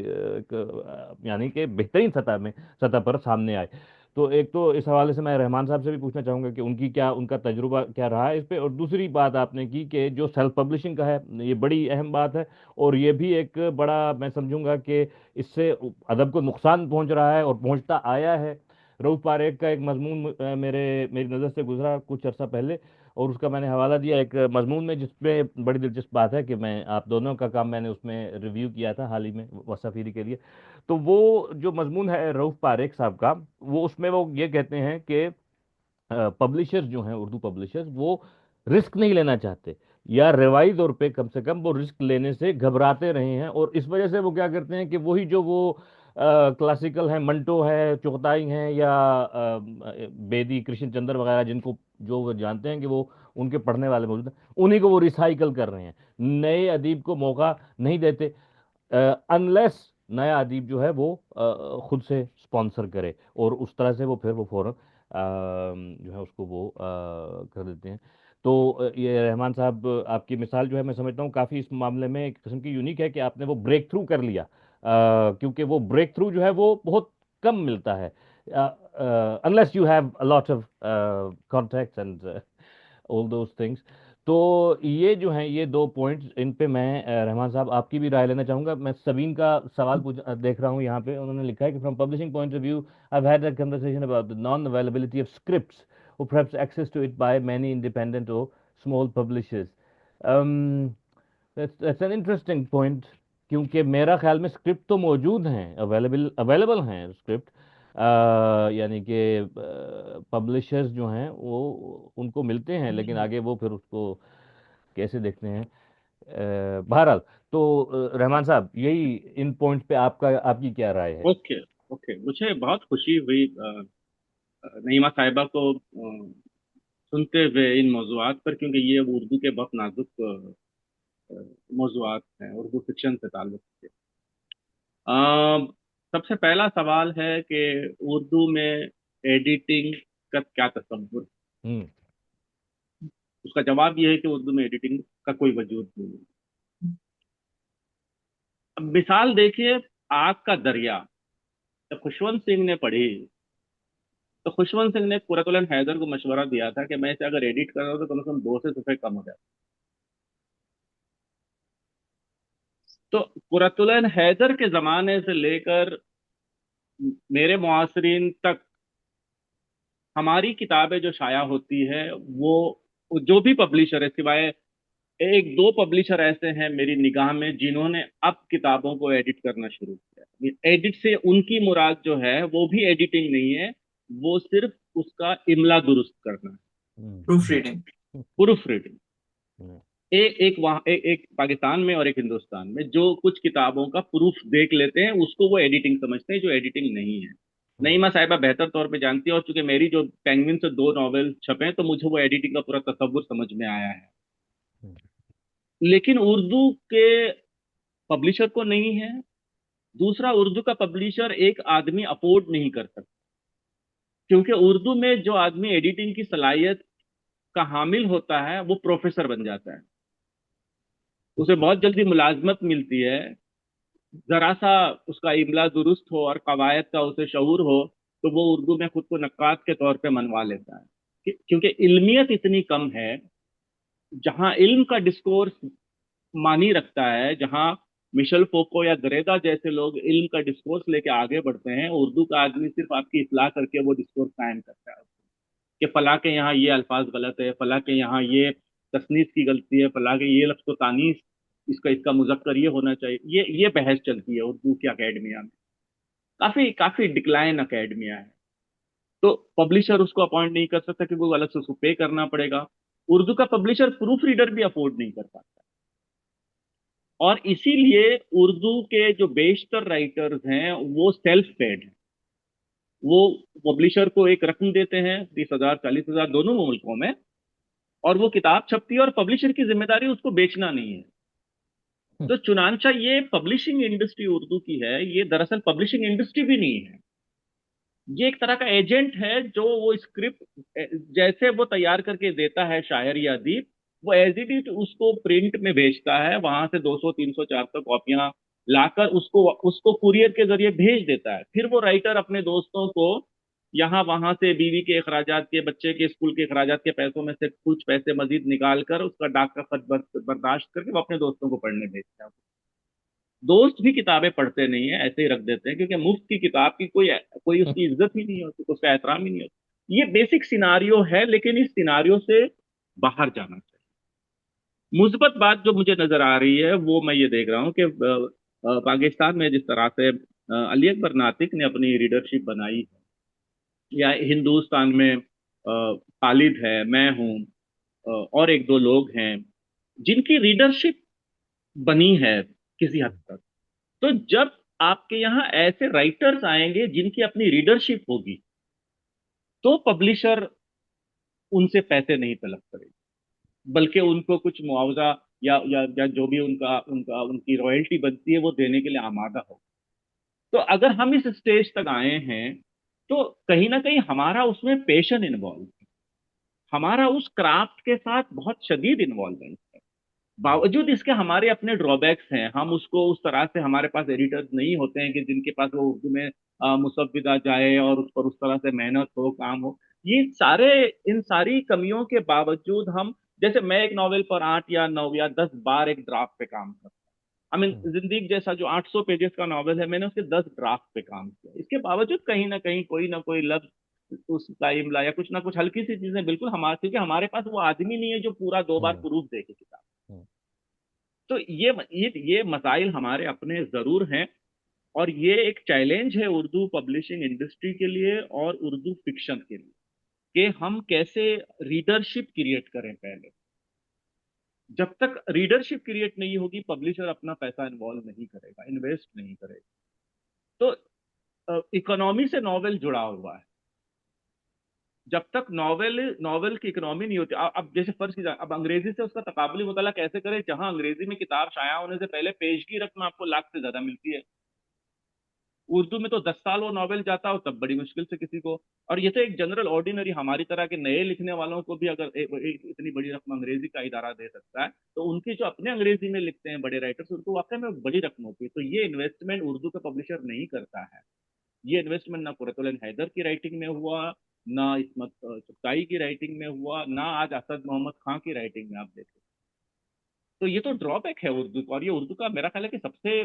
यानी कि बेहतरीन सतह पर सामने आए। तो एक तो इस हवाले से मैं रहमान साहब से भी पूछना चाहूंगा कि उनकी क्या, उनका तजुर्बा क्या रहा है इस पे। और दूसरी बात आपने की कि जो सेल्फ पब्लिशिंग का है, ये बड़ी अहम बात है, और ये भी एक बड़ा मैं समझूंगा कि इससे अदब को नुकसान पहुंच रहा है और पहुंचता आया है। रऊफ पारेख का एक मजमून मेरी नज़र से गुजरा कुछ अर्सा पहले, और उसका मैंने हवाला दिया एक मजमून में, जिसमें बड़ी दिलचस्प बात है कि मैं आप दोनों का काम मैंने उसमें रिव्यू किया था हाल ही में वसाफिरी के लिए। तो वो जो मजमून है रऊफ पारेख साहब का, वो उसमें वो ये कहते हैं कि पब्लिशर्स जो हैं, उर्दू पब्लिशर्स, वो रिस्क नहीं लेना चाहते, या रिवाइज तौर पे कम से कम वो रिस्क लेने से घबराते रहे हैं। और इस वजह से वो क्या करते हैं कि वही जो वो क्लासिकल हैं, मंटो है, चुगताई हैं, या बेदी, कृष्ण चंद्र वगैरह, जिनको जो वो जानते हैं कि वो उनके पढ़ने वाले मौजूद हैं, उन्हीं को वो रिसाइकल कर रहे हैं, नए अदीब को मौका नहीं देते, अनलेस नया अदीब जो है वो खुद से स्पॉन्सर करे, और उस तरह से वो फिर वो फौरन जो है उसको वो कर देते हैं। तो ये रहमान साहब आपकी मिसाल जो है मैं समझता हूँ काफ़ी इस मामले में एक किस्म की यूनिक है कि आपने वो ब्रेक थ्रू कर लिया, क्योंकि वो ब्रेक थ्रू जो है वो बहुत कम मिलता है, unless you have a lot of contacts and all those things. तो ये जो हैं ये दो पॉइंट्स, इन पे मैं रहमान साहब आपकी भी राय लेना चाहूंगा। मैं सबीन का सवाल देख रहा हूँ यहाँ पे, उन्होंने लिखा है कि from publishing point of view I have had a conversation about the non availability of scripts or perhaps access to it by many independent or small publishers. um, that's an interesting point, क्योंकि मेरा ख्याल में script तो मौजूद हैं, available available हैं script, यानी कि पब्लिशर्स जो हैं वो उनको मिलते हैं, लेकिन आगे वो फिर उसको कैसे देखते हैं। बहरहाल, तो रहमान साहब यही इन पॉइंट्स पे आपका, आपकी क्या राय है? ओके। ओके, मुझे बहुत खुशी हुई नईमा साहिबा को सुनते हुए इन मौजूआत पर, क्योंकि ये उर्दू के बहुत नाजुक मौजूआत हैं, उर्दू फिक्शन से ताल्लुक के। सबसे पहला सवाल है कि उर्दू में एडिटिंग का क्या तस्वुर। हम्म। उसका जवाब ये है कि उर्दू में एडिटिंग का कोई वजूद नहीं है। अब मिसाल देखिए, आग का दरिया जब खुशवंत सिंह ने पढ़ी, तो खुशवंत सिंह ने कुरतुल हैदर को मशवरा दिया था कि मैं इसे अगर एडिट कर रहा हूँ तो कम से कम 2 से कम हो जाए। तो कुरतुल हैदर के जमाने से लेकर मेरे मुआसरीन तक हमारी किताबें जो शाया होती है, वो जो भी पब्लिशर है, सिवाय एक दो पब्लिशर ऐसे हैं मेरी निगाह में जिन्होंने अब किताबों को एडिट करना शुरू किया। एडिट से उनकी मुराद जो है वो भी एडिटिंग नहीं है, वो सिर्फ उसका इमला दुरुस्त करना है, proof reading. Proof reading. Hmm. एक वहाँ एक पाकिस्तान में और एक हिंदुस्तान में जो कुछ किताबों का प्रूफ देख लेते हैं उसको वो एडिटिंग समझते हैं, जो एडिटिंग नहीं है। हम्म। नईमा साहिबा बेहतर तौर पे जानती है, और चूंकि मेरी जो पेंगुइन से 2 नॉवेल छपे हैं, तो मुझे वो एडिटिंग का पूरा तस्वुर समझ में आया है। हम्म। लेकिन उर्दू के पब्लिशर को नहीं है। दूसरा, उर्दू का पब्लिशर एक आदमी अफोर्ड नहीं कर सकता, क्योंकि उर्दू में जो आदमी एडिटिंग की सलाहियत का हामिल होता है वो प्रोफेसर बन जाता है, उसे बहुत जल्दी मुलाजमत मिलती है। जरा सा उसका इमला दुरुस्त हो और कवायद का उसे शऊर हो, तो वो उर्दू में खुद को नक्काद के तौर पे मनवा लेता है। क्योंकि इल्मियत इतनी कम है। जहाँ इल्म का डिस्कोर्स मानी रखता है, जहाँ मिशेल फोको या दरेदा जैसे लोग इल्म का डिस्कोर्स लेके आगे बढ़ते हैं, उर्दू का आदमी सिर्फ आपकी इस्लाह करके वो डिस्कोर्स कायम करता है कि फला के यहाँ ये अल्फाज गलत है, फला के यहाँ ये तसनीस की गलती है, फला के ये लफ्ज़ तो तानीस, इसका इसका मुजक्कर ये होना चाहिए। ये बहस चलती है उर्दू की अकेडमिया में। काफी काफी डिक्लाइन अकेडमिया है। तो पब्लिशर उसको अपॉइंट नहीं कर सकता क्योंकि वो अलग से उसको पे करना पड़ेगा। उर्दू का पब्लिशर प्रूफ रीडर भी अफोर्ड नहीं कर पाता। और इसीलिए उर्दू के जो बेशतर राइटर्स हैं वो सेल्फ पेड हैं। वो पब्लिशर को एक रकम देते हैं, 30,000 40,000 दोनों मुल्कों में, और वो किताब छपती है और पब्लिशर की जिम्मेदारी उसको बेचना नहीं है। तो चुनांचा ये पब्लिशिंग इंडस्ट्री उर्दू की है, ये दरअसल पब्लिशिंग इंडस्ट्री भी नहीं है। ये एक तरह का एजेंट है जो वो स्क्रिप्ट जैसे वो तैयार करके देता है शायर या अदीब, वो एज इट इज उसको प्रिंट में भेजता है, वहां से 200 300 400 कॉपियां लाकर उसको उसको कुरियर के जरिए भेज देता है। फिर वो राइटर अपने दोस्तों को यहाँ वहां से बीवी के अखराजात के, बच्चे के स्कूल के अखराजात के पैसों में से कुछ पैसे मजीद निकाल कर उसका डाक का खत बर्दाश्त करके वो अपने दोस्तों को पढ़ने भेजता है। दोस्त भी किताबें पढ़ते नहीं है, ऐसे ही रख देते हैं, क्योंकि मुफ्त की किताब की कोई कोई उसकी इज्जत ही नहीं होती, उसका एहतराम ही नहीं होता। ये बेसिक सिनारियो है, लेकिन इस सिनारियो से बाहर जाना चाहिए। मुस्बत बात जो मुझे नजर आ रही है वो मैं ये देख रहा हूँ कि पाकिस्तान में जिस तरह से अली अकबर नातिक ने अपनी रीडरशिप बनाई है, या हिंदुस्तान में खालिद है, मैं हूँ, और एक दो लोग हैं जिनकी रीडरशिप बनी है किसी हद तक। तो जब आपके यहाँ ऐसे राइटर्स आएंगे जिनकी अपनी रीडरशिप होगी, तो पब्लिशर उनसे पैसे नहीं तलब करेगी, बल्कि उनको कुछ मुआवजा या जो भी उनका उनका उनकी रॉयल्टी बनती है वो देने के लिए आमादा हो। तो अगर हम इस स्टेज तक आए हैं, तो कहीं ना कहीं हमारा उसमें पैशन इन्वॉल्व है, हमारा उस क्राफ्ट के साथ बहुत शदीद इन्वॉल्वमेंट है। बावजूद इसके हमारे अपने ड्रॉबैक्स हैं। हम उसको उस तरह से, हमारे पास एडिटर्स नहीं होते हैं कि जिनके पास वो उर्दू में मुसव्विदा जाए और उस पर उस तरह से मेहनत हो, काम हो। ये सारे, इन सारी कमियों के बावजूद हम, जैसे मैं एक नॉवेल पर 8 या 9 या 10 बार एक ड्राफ्ट पे काम करता हूँ। जिंदगी जैसा जो 800 पेजेस का नॉवेल है, मैंने उसके 10 ड्राफ्ट पे काम किया। इसके बावजूद कहीं ना कोई लफ्ज, उसका इमला या कुछ ना कुछ हल्की सी चीजें बिल्कुल हमारे, क्योंकि हमारे पास वो आदमी नहीं है जो पूरा 2 बार प्रूफ देखे किताब। तो ये मसाइल हमारे अपने जरूर हैं। और ये एक चैलेंज है उर्दू पब्लिशिंग इंडस्ट्री के लिए और उर्दू फिक्शन के लिए, कि हम कैसे रीडरशिप क्रिएट करें पहले। जब तक रीडरशिप क्रिएट नहीं होगी, पब्लिशर अपना पैसा इन्वॉल्व नहीं करेगा, इन्वेस्ट नहीं करेगा। तो इकोनॉमी से नॉवेल जुड़ा हुआ है। जब तक नॉवेल नॉवेल की इकोनॉमी नहीं होती, अब जैसे फर्ज कीजिए, अब अंग्रेजी से उसका तकाबली मुताला कैसे करें, जहां अंग्रेजी में किताब शाया होने से पहले पेज की रकम आपको लाख से ज्यादा मिलती है, उर्दू में तो 10 साल वो नॉवेल जाता हो तब बड़ी मुश्किल से किसी को। और ये तो एक जनरल ऑर्डिनरी हमारी तरह के नए लिखने वालों को भी अगर इतनी बड़ी रकम अंग्रेजी का इदारा दे सकता है, तो उनकी जो अपने अंग्रेजी में लिखते हैं बड़े राइटर्स, उनको वाकई में बड़ी रकम होती है। तो ये इन्वेस्टमेंट उर्दू का पब्लिशर नहीं करता है। ये इन्वेस्टमेंट ना कुरैतुल हैदर की राइटिंग में हुआ, ना इस्मत चुगताई की राइटिंग में हुआ, ना आज असद मोहम्मद खां की राइटिंग में आप देखें। तो ये तो ड्रॉबैक है उर्दू का। और ये उर्दू का मेरा ख्याल है कि सबसे,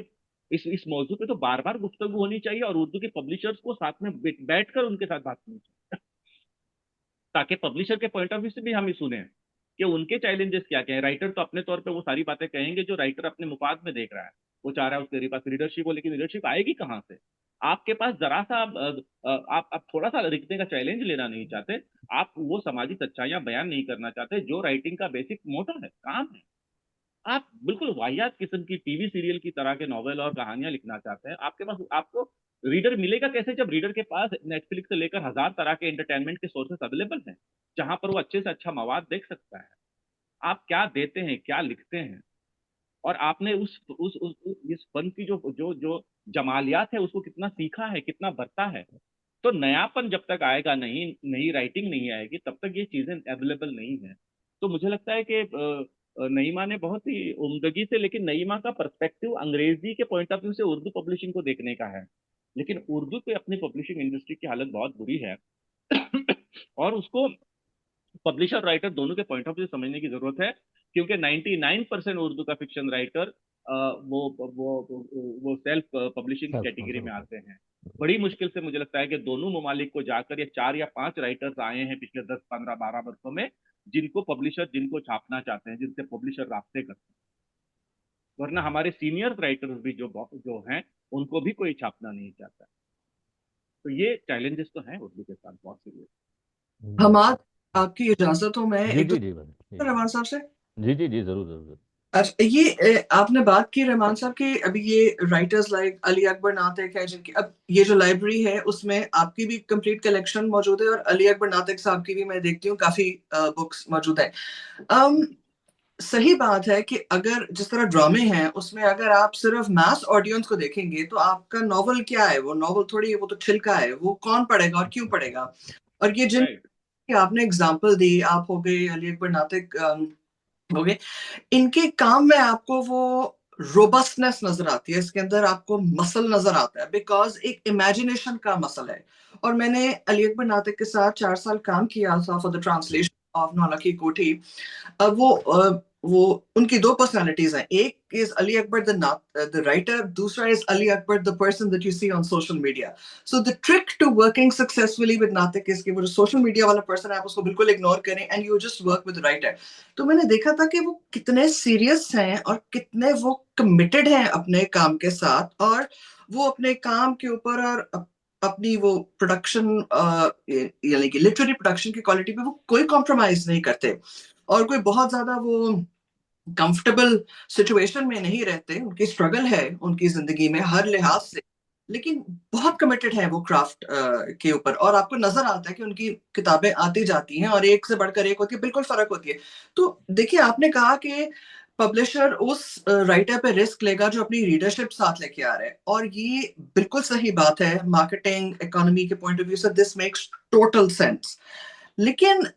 इस मौजू पे तो बार बार गुफ्तगू होनी चाहिए, और उर्दू के पब्लिशर्स को साथ में बैठ कर उनके साथ बात करनी चाहिए, ताकि पब्लिशर के पॉइंट ऑफ व्यू से भी हम ही सुने कि उनके चैलेंजेस क्या क्या है। राइटर तो अपने तौर पे वो सारी बातें कहेंगे जो राइटर अपने मुफाद में देख रहा है। वो चाह रहा है उसके पास लीडरशिप हो, लेकिन लीडरशिप आएगी कहाँ से? आपके पास जरा सा आप थोड़ा सा लिखने का चैलेंज लेना नहीं चाहते, आप वो समाजी सच्चाइयां बयान नहीं करना चाहते जो राइटिंग का बेसिक मोटर है, काम है। आप बिल्कुल वाहियात किस्म की टीवी सीरियल की तरह के नॉवेल और कहानियां लिखना चाहते हैं। आपके पास, आपको रीडर मिलेगा कैसे जब रीडर के पास नेटफ्लिक्स से लेकर हजार तरह के एंटरटेनमेंट के सोर्सेस अवेलेबल हैं, जहां पर वो अच्छे से अच्छा मवाद देख सकता है। आप क्या देते हैं, क्या लिखते हैं, और आपने इस फन की जो जो जो जमालियात है उसको कितना सीखा है, कितना बरता है। तो नयापन जब तक आएगा नहीं, नई राइटिंग नहीं आएगी, तब तक ये चीजें अवेलेबल नहीं है। तो मुझे लगता है कि नईमा ने बहुत ही उम्दगी से, लेकिन नईमा का पर्सपेक्टिव अंग्रेजी के पॉइंट ऑफ व्यू से उर्दू पब्लिशिंग को देखने का है। लेकिन उर्दू पे अपनी पब्लिशिंग इंडस्ट्री की हालत बहुत बुरी है। और उसको पब्लिशर राइटर दोनों के पॉइंट ऑफ व्यू समझने की जरूरत है, क्योंकि 99% उर्दू का फिक्शन राइटर वो सेल्फ पब्लिशिंग की कैटेगरी में आते हैं। बड़ी मुश्किल से मुझे लगता है कि दोनों ममालिक को जाकर ये 4 या 5 राइटर्स आए हैं पिछले 10, 15, 12 वर्षों में, जिनको पब्लिशर, जिनको छापना चाहते हैं, जिनसे पब्लिशर रास्ते करते हैं। वरना हमारे सीनियर राइटर्स भी जो हैं, उनको भी कोई छापना नहीं चाहता। तो ये चैलेंजेस तो हैं उर्दू के साथ बहुत सीरियस। हम आज आपकी इजाजत हो, मैं जी एक दो जी जी भाई, रहमान साहब से। जी जी जी, जरूर जरूर। अच्छा, ये आपने बात की रहमान साहब की, अभी ये राइटर्स लाइक अली अकबर नातिक है जिनकी अब ये जो लाइब्रेरी है उसमें आपकी भी कंप्लीट कलेक्शन मौजूद है, और अली अकबर नातिक साहब की भी मैं देखती हूँ काफी बुक्स मौजूद है। अम सही बात है कि अगर जिस तरह ड्रामे हैं उसमें अगर आप सिर्फ मास ऑडियंस को देखेंगे तो आपका नॉवल क्या है, वो नॉवल थोड़ी है, वो तो छिलका है, वो कौन पढ़ेगा और क्यों पढ़ेगा। और ये जिन राइट। आपने एग्जांपल दी, आप हो गए अली अकबर नातिक हो गए, इनके काम में आपको वो रोबस्टनेस नजर आती है, इसके अंदर आपको मसल नजर आता है, बिकॉज एक इमेजिनेशन का मसल है। और मैंने अली अकबर नातिक के साथ 4 साल काम किया था फॉर द ट्रांसलेशन ऑफ नौला की कोठी। अब वो उनकी दो पर्सनालिटीज हैं, एक is Ali Akbar the writer, दूसरा is Ali Akbar the person that you see on social media. So the trick to working successfully with Natiq is कि वो जो सोशल मीडिया वाला पर्सन है आप उसको बिल्कुल इग्नोर करें and you just work with writer. तो मैंने देखा था कि वो कितने सीरियस हैं और कितने वो कमिटेड हैं अपने काम के साथ, और वो अपने काम के ऊपर और अपनी वो प्रोडक्शन यानी कि लिटरेरी प्रोडक्शन की क्वालिटी पे वो कोई कॉम्प्रोमाइज नहीं करते, और कोई बहुत ज्यादा वो कंफर्टेबल सिचुएशन में नहीं रहते। उनकी स्ट्रगल है उनकी जिंदगी में हर लिहाज से, लेकिन बहुत कमिटेड है वो क्राफ्ट के ऊपर, और आपको नजर आता है कि उनकी किताबें आती जाती हैं और एक से बढ़कर एक होती है, बिल्कुल फर्क होती है। तो देखिए, आपने कहा कि पब्लिशर उस राइटर पे रिस्क लेगा जो अपनी रीडरशिप साथ लेके आ रहे हैं, और ये बिल्कुल सही बात है मार्केटिंग इकोनॉमी के पॉइंट ऑफ व्यू से, दिस मेक्स टोटल सेंस। लेकिन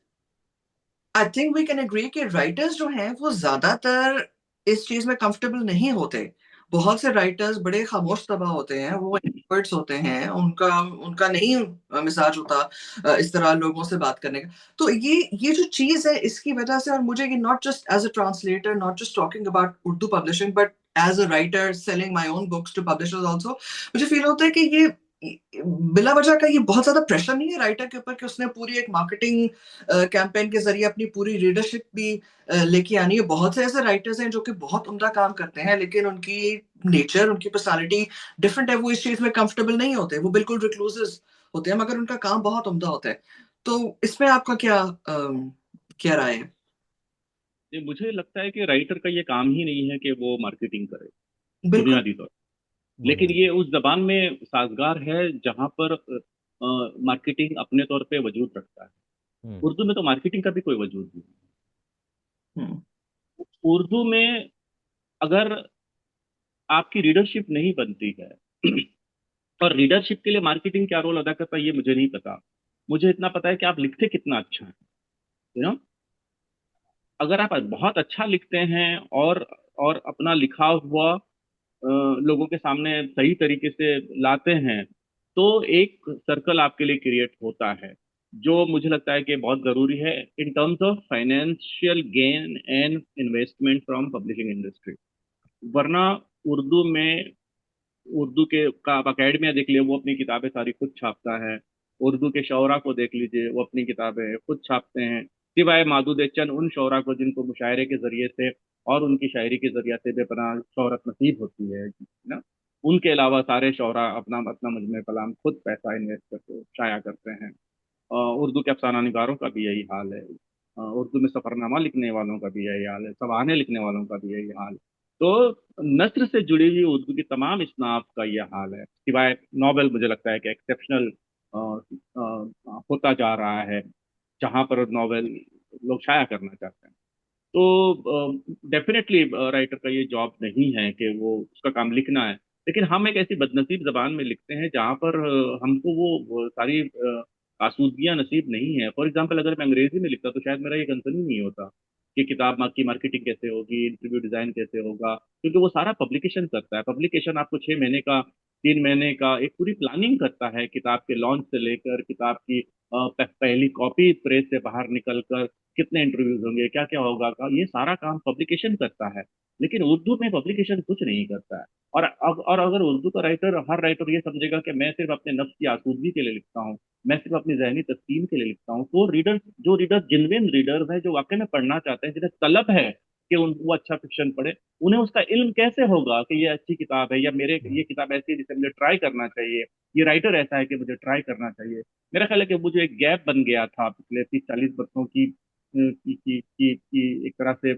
I think we can agree कि राइटर्स जो हैं वो ज्यादातर इस चीज में कंफर्टेबल नहीं होते। बहुत से राइटर्स बड़े खामोश तबा होते हैं, वो इंट्रोवर्ट्स होते हैं, उनका उनका नहीं मिजाज होता इस तरह लोगों से बात करने का। तो ये जो चीज है इसकी वजह से, और मुझे ये not just as a translator, not just talking about Urdu publishing, but as a writer selling my own books to publishers also, मुझे फील होता है कि ये बिला वजह का ये बहुत ज्यादा प्रेशर नहीं है राइटर के ऊपर कि उसने पूरी एक मार्केटिंग कैंपेन के जरिए अपनी पूरी रीडरशिप भी लेके आनी है। बहुत से ऐसे राइटर्स हैं जो कि बहुत उम्दा काम करते हैं, लेकिन उनकी नेचर, उनकी पर्सनालिटी डिफरेंट है, वो इस चीज में कंफर्टेबल नहीं होते, वो बिल्कुल रिक्लूसिव होते हैं, मगर उनका काम बहुत उम्दा होता है। तो इसमें आपका क्या राय है? ये मुझे लगता है कि राइटर का ये काम ही नहीं है कि वो मार्केटिंग करे, बिल्कुल। बुनियादी तौर। लेकिन बुनियाद। ये उस जबान में साजगार है जहां पर मार्केटिंग अपने तौर पे वजूद रखता है। हम्म। उर्दू में तो मार्केटिंग का भी कोई वजूद नहीं हम्म। है। उर्दू में अगर आपकी रीडरशिप नहीं बनती है और रीडरशिप के लिए मार्केटिंग क्या रोल अदा करता है ये मुझे नहीं पता। मुझे इतना पता है कि आप लिखते कितना अच्छा है, यू नो। अगर आप बहुत अच्छा लिखते हैं और अपना लिखा हुआ लोगों के सामने सही तरीके से लाते हैं, तो एक सर्कल आपके लिए क्रिएट होता है, जो मुझे लगता है कि बहुत जरूरी है in terms of financial gain and investment from publishing industry. वरना उर्दू में, उर्दू के का आप अकेडमिया देख लीजिए, वो अपनी किताबें सारी खुद छापता है। उर्दू के शौरा को देख लीजिए, वो अपनी किताबें खुद छापते हैं, सिवाय मादूद चंद उन शौरा को जिनको मुशायरे के जरिए से और उनकी शायरी के जरिए से बेपनाह शोहरत नसीब होती है ना। उनके अलावा सारे शौरा अपना अपना मजमू कलाम खुद पैसा इन्वेस्ट करके शाया करते हैं। उर्दू के अफसाना निगारों का भी यही हाल है। उर्दू में सफरनामा लिखने वालों का भी यही हाल है, सवाने लिखने वालों का भी यही हाल है। तो नस्र से जुड़ी हुई उर्दू की तमाम इसनाफ का यह हाल है, सिवाय नॉवेल मुझे लगता है कि एक्सेप्शनल होता जा रहा है, जहां पर नॉवेल लोग शाया करना चाहते हैं। तो डेफिनेटली राइटर का ये जॉब नहीं है कि वो उसका काम लिखना है। लेकिन हम एक ऐसी बदनसीब जबान में लिखते हैं जहाँ पर हमको वो सारी आसूदियाँ नसीब नहीं है। फॉर एग्जाम्पल, अगर मैं अंग्रेजी में लिखता तो शायद मेरा ये कंसर्न ही नहीं होता कि किताब की मार्केटिंग कैसे होगी, इंटरव्यू डिजाइन कैसे होगा, क्योंकि वो सारा पब्लिकेशन करता है। पब्लिकेशन आपको 6 महीने का, 3 महीने का एक पूरी प्लानिंग करता है, किताब के लॉन्च से लेकर किताब की पहली कॉपी प्रेस से बाहर निकल कर कितने इंटरव्यूज होंगे, क्या क्या होगा ये सारा काम पब्लिकेशन करता है। लेकिन उर्दू में पब्लिकेशन कुछ नहीं करता है। और अगर उर्दू का राइटर, हर राइटर ये समझेगा कि मैं सिर्फ अपने नफ्स की आसूदगी के लिए लिखता हूँ, मैं सिर्फ अपनी जहनी तस्कीन के लिए लिखता हूँ, तो रीडर, जो रीडर जिनविन रीडर्स है, जो वाकई में पढ़ना चाहते हैं, जिन्हें तलब है कि वो अच्छा फिक्शन पढ़े, उन्हें उसका इल्म कैसे होगा कि ये अच्छी किताब है, या मेरे ये किताब ऐसी है जिसे मुझे ट्राई करना चाहिए, ये राइटर ऐसा है कि मुझे ट्राई करना चाहिए। मेरा ख्याल है कि मुझे एक गैप बन गया था पिछले 30-40 वर्षों की एक तरह से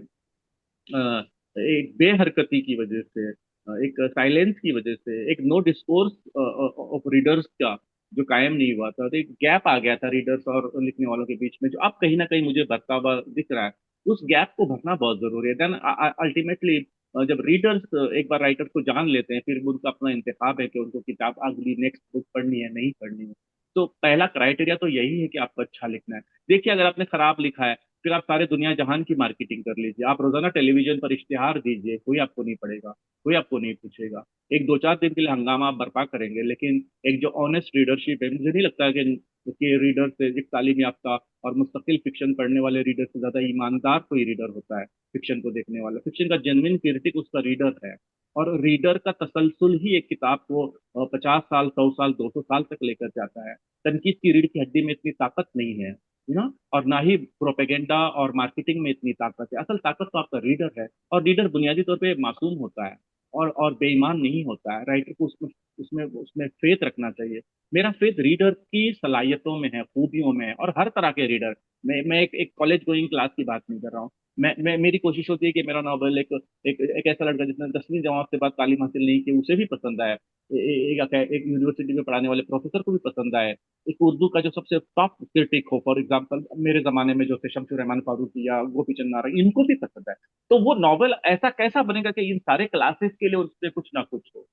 एक बेहरकती की वजह से, एक साइलेंस की वजह से, एक नो डिस्कोर्स ऑफ रीडर्स का जो कायम नहीं हुआ था, तो एक गैप आ गया था रीडर्स और लिखने वालों के बीच में, जो अब कहीं ना कहीं मुझे भरता हुआ दिख रहा है। उस गैप को भरना बहुत जरूरी है। देन अल्टीमेटली जब रीडर्स एक बार राइटर को जान लेते हैं, फिर उनका अपना इंतखाब है कि उनको किताब अगली नेक्स्ट बुक पढ़नी है नहीं पढ़नी है। तो पहला क्राइटेरिया तो यही है कि आपको अच्छा लिखना है। देखिए, अगर आपने खराब लिखा है, फिर आप सारे दुनिया जहान की मार्केटिंग कर लीजिए, आप रोजाना टेलीविजन पर इश्तिहार दीजिए, कोई आपको नहीं पढ़ेगा, कोई आपको नहीं पूछेगा। एक 2-4 दिन के लिए हंगामा आप बर्पा करेंगे, लेकिन एक जो ऑनेस्ट रीडरशिप है, मुझे नहीं लगता है कि रीडर से, एक तालीम याफ्ता और मुस्तकिल फिक्शन पढ़ने वाले रीडर से ज्यादा ईमानदार कोई रीडर होता है फिक्शन को देखने वाला। फिक्शन का जेन्युइन क्रिटिक उसका रीडर है। और रीडर का तसलसल ही एक किताब को 50 साल, 100 साल, 200 साल तक लेकर जाता है। तनकीद की रीढ़ की हड्डी में इतनी ताकत नहीं है, और ना ही प्रोपेगेंडा और मार्केटिंग में इतनी ताकत है। असल ताकत तो आपका रीडर है, और रीडर बुनियादी तौर पे मासूम होता है और बेईमान नहीं होता है। राइटर को उसमें उसमें उसमें फेथ रखना चाहिए। मेरा फेथ रीडर की सलाहियतों में है, खूबियों में है, और हर तरह के रीडर। मैं एक कॉलेज गोइंग क्लास की बात नहीं कर रहा हूँ। मेरी कोशिश होती है कि मेरा नॉवल एक ऐसा लड़का जिसने 10वीं जमात के बाद तालीम हासिल नहीं की, उसे भी पसंद आए, एक यूनिवर्सिटी में पढ़ाने वाले प्रोफेसर को भी पसंद आए, एक उर्दू का जो सबसे टॉप क्रिटिक हो, फॉर एग्जांपल मेरे जमाने में जो थे शमशुर रहमान फारूकी या गोपी चंद नारायण, इनको भी पसंद है। तो वो नॉवेल ऐसा कैसा बनेगा कि इन सारे क्लासेस के लिए उससे कुछ ना कुछ हो।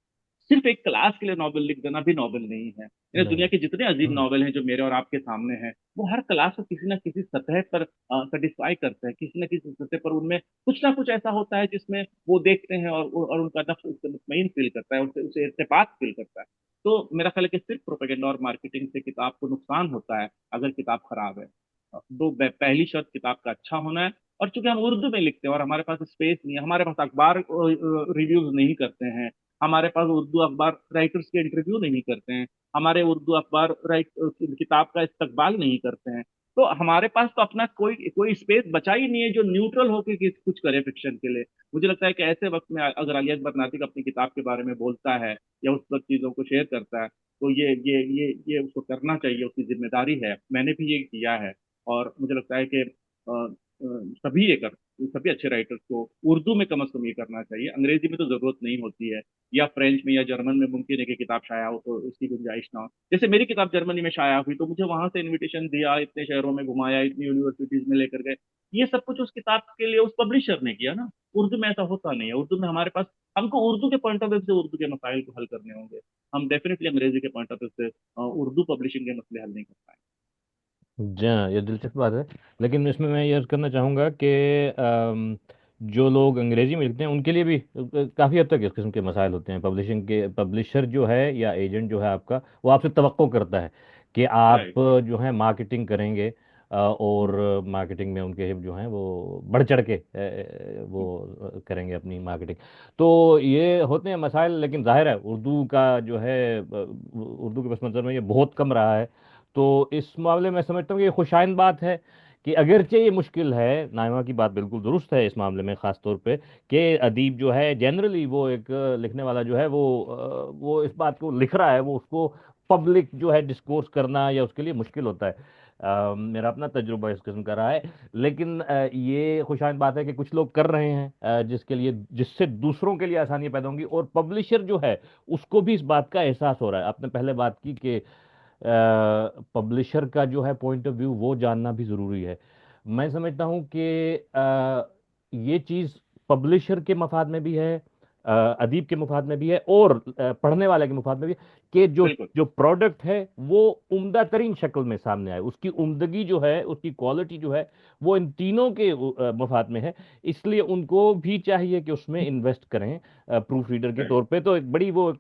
सिर्फ एक क्लास के लिए नॉवेल लिख देना भी नॉवेल नहीं है। ये दुनिया नहीं। के जितने अजीब नॉवेल हैं जो मेरे और आपके सामने हैं, वो हर क्लास को किसी ना किसी सतह पर सेटिस्फाई करते हैं, किसी ना किसी सतह पर उनमें कुछ ना कुछ ऐसा होता है जिसमें वो देखते हैं और उनका नफ्स उससे मुतमईन फील करता है, उससे उसे इत्तेफाक फील करता है। तो मेरा ख्याल है कि सिर्फ प्रोपेगेंडा और मार्केटिंग से किताब को नुकसान होता है अगर किताब खराब है। तो पहली शर्त किताब का अच्छा होना है। और चूंकि हम उर्दू में लिखते हैं और हमारे पास स्पेस नहीं है, हमारे पास अखबार रिव्यूज नहीं करते हैं, हमारे पास उर्दू अखबार राइटर्स के इंटरव्यू नहीं करते हैं, हमारे उर्दू अखबार राइट किताब का इस्तकबाल नहीं करते हैं, तो हमारे पास तो अपना कोई कोई स्पेस बचा ही नहीं है जो न्यूट्रल होकर कुछ करे फिक्शन के लिए। मुझे लगता है कि ऐसे वक्त में अगर अली अकबर नातिक अपनी किताब के बारे में बोलता है या उस पर चीजों को शेयर करता है, तो ये उसको करना चाहिए, उसकी जिम्मेदारी है। मैंने भी ये किया है। और मुझे लगता है कि सभी सभी अच्छे राइटर्स को उर्दू में कम से कम ये करना चाहिए। अंग्रेजी में तो जरूरत नहीं होती है, या फ्रेंच में या जर्मन में मुमकिन है कि किताब शाया हो तो उसकी गुंजाइश ना हो। जैसे मेरी किताब जर्मनी में शाया हुई तो मुझे वहां से इनविटेशन दिया, इतने शहरों में घुमाया, इतनी यूनिवर्सिटीज में लेकर गए। ये सब कुछ उस किताब के लिए उस पब्लिशर ने किया ना। उर्दू में ऐसा होता नहीं है। उर्दू में हमारे पास, हमको उर्दू के पॉइंट ऑफ व्यू से उर्दू के मसाइल को हल करने होंगे। हम डेफिनेटली अंग्रेजी के पॉइंट ऑफ व्यू से उर्दू पब्लिशिंग के मसले हल नहीं कर पाएंगे। जी हाँ, ये दिलचस्प बात है। लेकिन इसमें मैं ये अर्ज करना चाहूँगा कि जो लोग अंग्रेजी में लिखते हैं उनके लिए भी काफ़ी हद तक इस किस्म के मसाइल होते हैं। पब्लिशिंग के पब्लिशर जो है या एजेंट जो है आपका, वो आपसे तवक्को करता है कि आप राइट, राइट। जो है मार्केटिंग करेंगे, और मार्केटिंग में उनके जो हैं वो बढ़ चढ़ के वो करेंगे अपनी मार्केटिंग। तो ये होते हैं मसाइल। लेकिन जाहिर है उर्दू का जो है उर्दू के पस मंज़र में ये बहुत कम रहा है। तो इस मामले में समझता हूँ कि ये खुशाइन बात है कि अगरचे ये मुश्किल है। नाइमा की बात बिल्कुल दुरुस्त है इस मामले में, ख़ास तौर पे कि अदीब जो है जनरली, वो एक लिखने वाला जो है वो इस बात को लिख रहा है, वो उसको पब्लिक जो है डिस्कोर्स करना या उसके लिए मुश्किल होता है। मेरा अपना तजुर्बा इस किस्म का रहा है। लेकिन ये खुशाइन बात है कि कुछ लोग कर रहे हैं, जिसके लिए, जिससे दूसरों के लिए आसानी पैदा होंगी, और पब्लिशर जो है उसको भी इस बात का एहसास हो रहा है। आपने पहले बात की कि पब्लिशर का जो है पॉइंट ऑफ व्यू वो जानना भी ज़रूरी है। मैं समझता हूँ कि ये चीज़ पब्लिशर के मफाद में भी है, अदीब के मुफाद में भी है और पढ़ने वाले के मुफाद में भी, कि जो बिल्कुल। जो प्रोडक्ट है वो उम्दा तरीन शक्ल में सामने आए, उसकी उम्दगी जो है, उसकी क्वालिटी जो है, वो इन तीनों के मुफाद में है। इसलिए उनको भी चाहिए कि उसमें इन्वेस्ट करें प्रूफ रीडर के राइट। तौर पे। तो एक बड़ी वो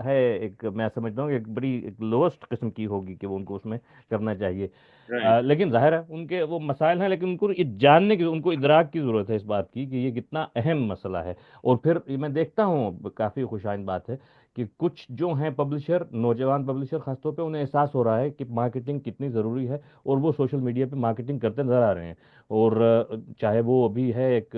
है, एक मैं समझता हूँ कि एक बड़ी एक लोएस्ट किस्म की होगी कि वो उनको उसमें करना चाहिए। राइट। लेकिन जाहिर है उनके वो मसाइल हैं, लेकिन उनको ये जानने की, उनको इदराक की ज़रूरत है इस बात की कि ये कितना अहम मसला है। और फिर ये मैं देखता हूँ, काफ़ी खुशाइन बात है कि कुछ जो हैं पब्लिशर, नौजवान पब्लिशर खासतौर पे, उन्हें एहसास हो रहा है कि मार्केटिंग कितनी ज़रूरी है, और वो सोशल मीडिया पे मार्केटिंग करते नजर आ रहे हैं। और चाहे वो अभी है एक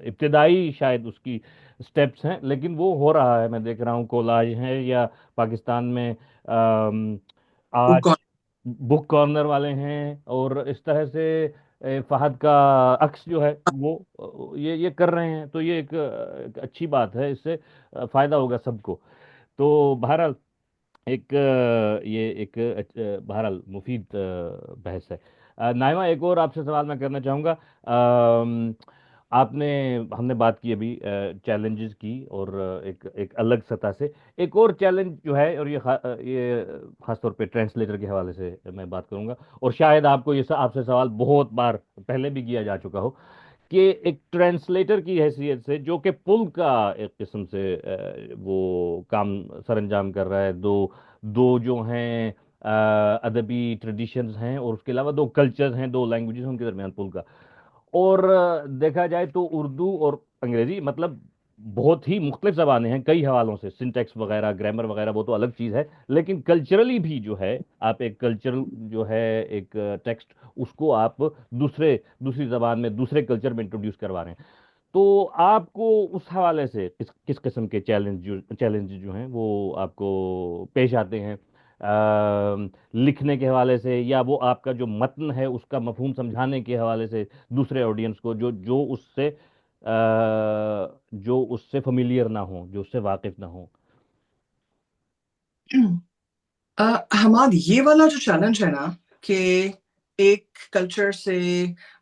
इब्तदाई शायद उसकी स्टेप्स हैं, लेकिन वो हो रहा है। मैं देख रहा हूँ कोलाज है, या पाकिस्तान में वो आज बुक कॉर्नर वाले हैं, और इस तरह से फहद का अक्स जो है वो ये कर रहे हैं। तो ये एक अच्छी बात है, इससे फायदा होगा सबको। तो बहरहाल एक ये एक बहरहाल मुफीद बहस है। नाइमा, एक और आपसे सवाल मैं करना चाहूँगा। अम, आपने हमने बात की अभी चैलेंजेस की, और एक एक अलग सतह से एक और चैलेंज जो है, और ये खास तौर पे ट्रांसलेटर के हवाले से मैं बात करूंगा, और शायद आपको ये आपसे सवाल बहुत बार पहले भी किया जा चुका हो, कि एक ट्रांसलेटर की हैसियत से, जो कि पुल का एक किस्म से वो काम सरंजाम कर रहा है, दो दो जो हैं अदबी ट्रेडिशंस हैं, और उसके अलावा दो कल्चर्स हैं, दो लैंग्वेजेस हैं उनके दरमियान पुल का। और देखा जाए तो उर्दू और अंग्रेजी मतलब बहुत ही मुख्तलिफ ज़बानें हैं कई हवालों से, सिंटेक्स वगैरह, ग्रामर वगैरह, वो तो अलग चीज़ है। लेकिन कल्चरली भी जो है, आप एक कल्चरल जो है एक टेक्स्ट, उसको आप दूसरी ज़बान में, दूसरे कल्चर में इंट्रोड्यूस करवा रहे हैं। तो आपको उस हवाले से किस किस किस्म के चैलेंज जो हैं वो आपको पेश आते हैं, लिखने के हवाले से, या वो आपका जो मतन है उसका मफहूम समझाने के हवाले से दूसरे ऑडियंस को, जो उससे फेमिलियर ना हो, जो उससे वाकिफ ना हो। हमाद, ये वाला जो चैलेंज है ना, कि एक कल्चर से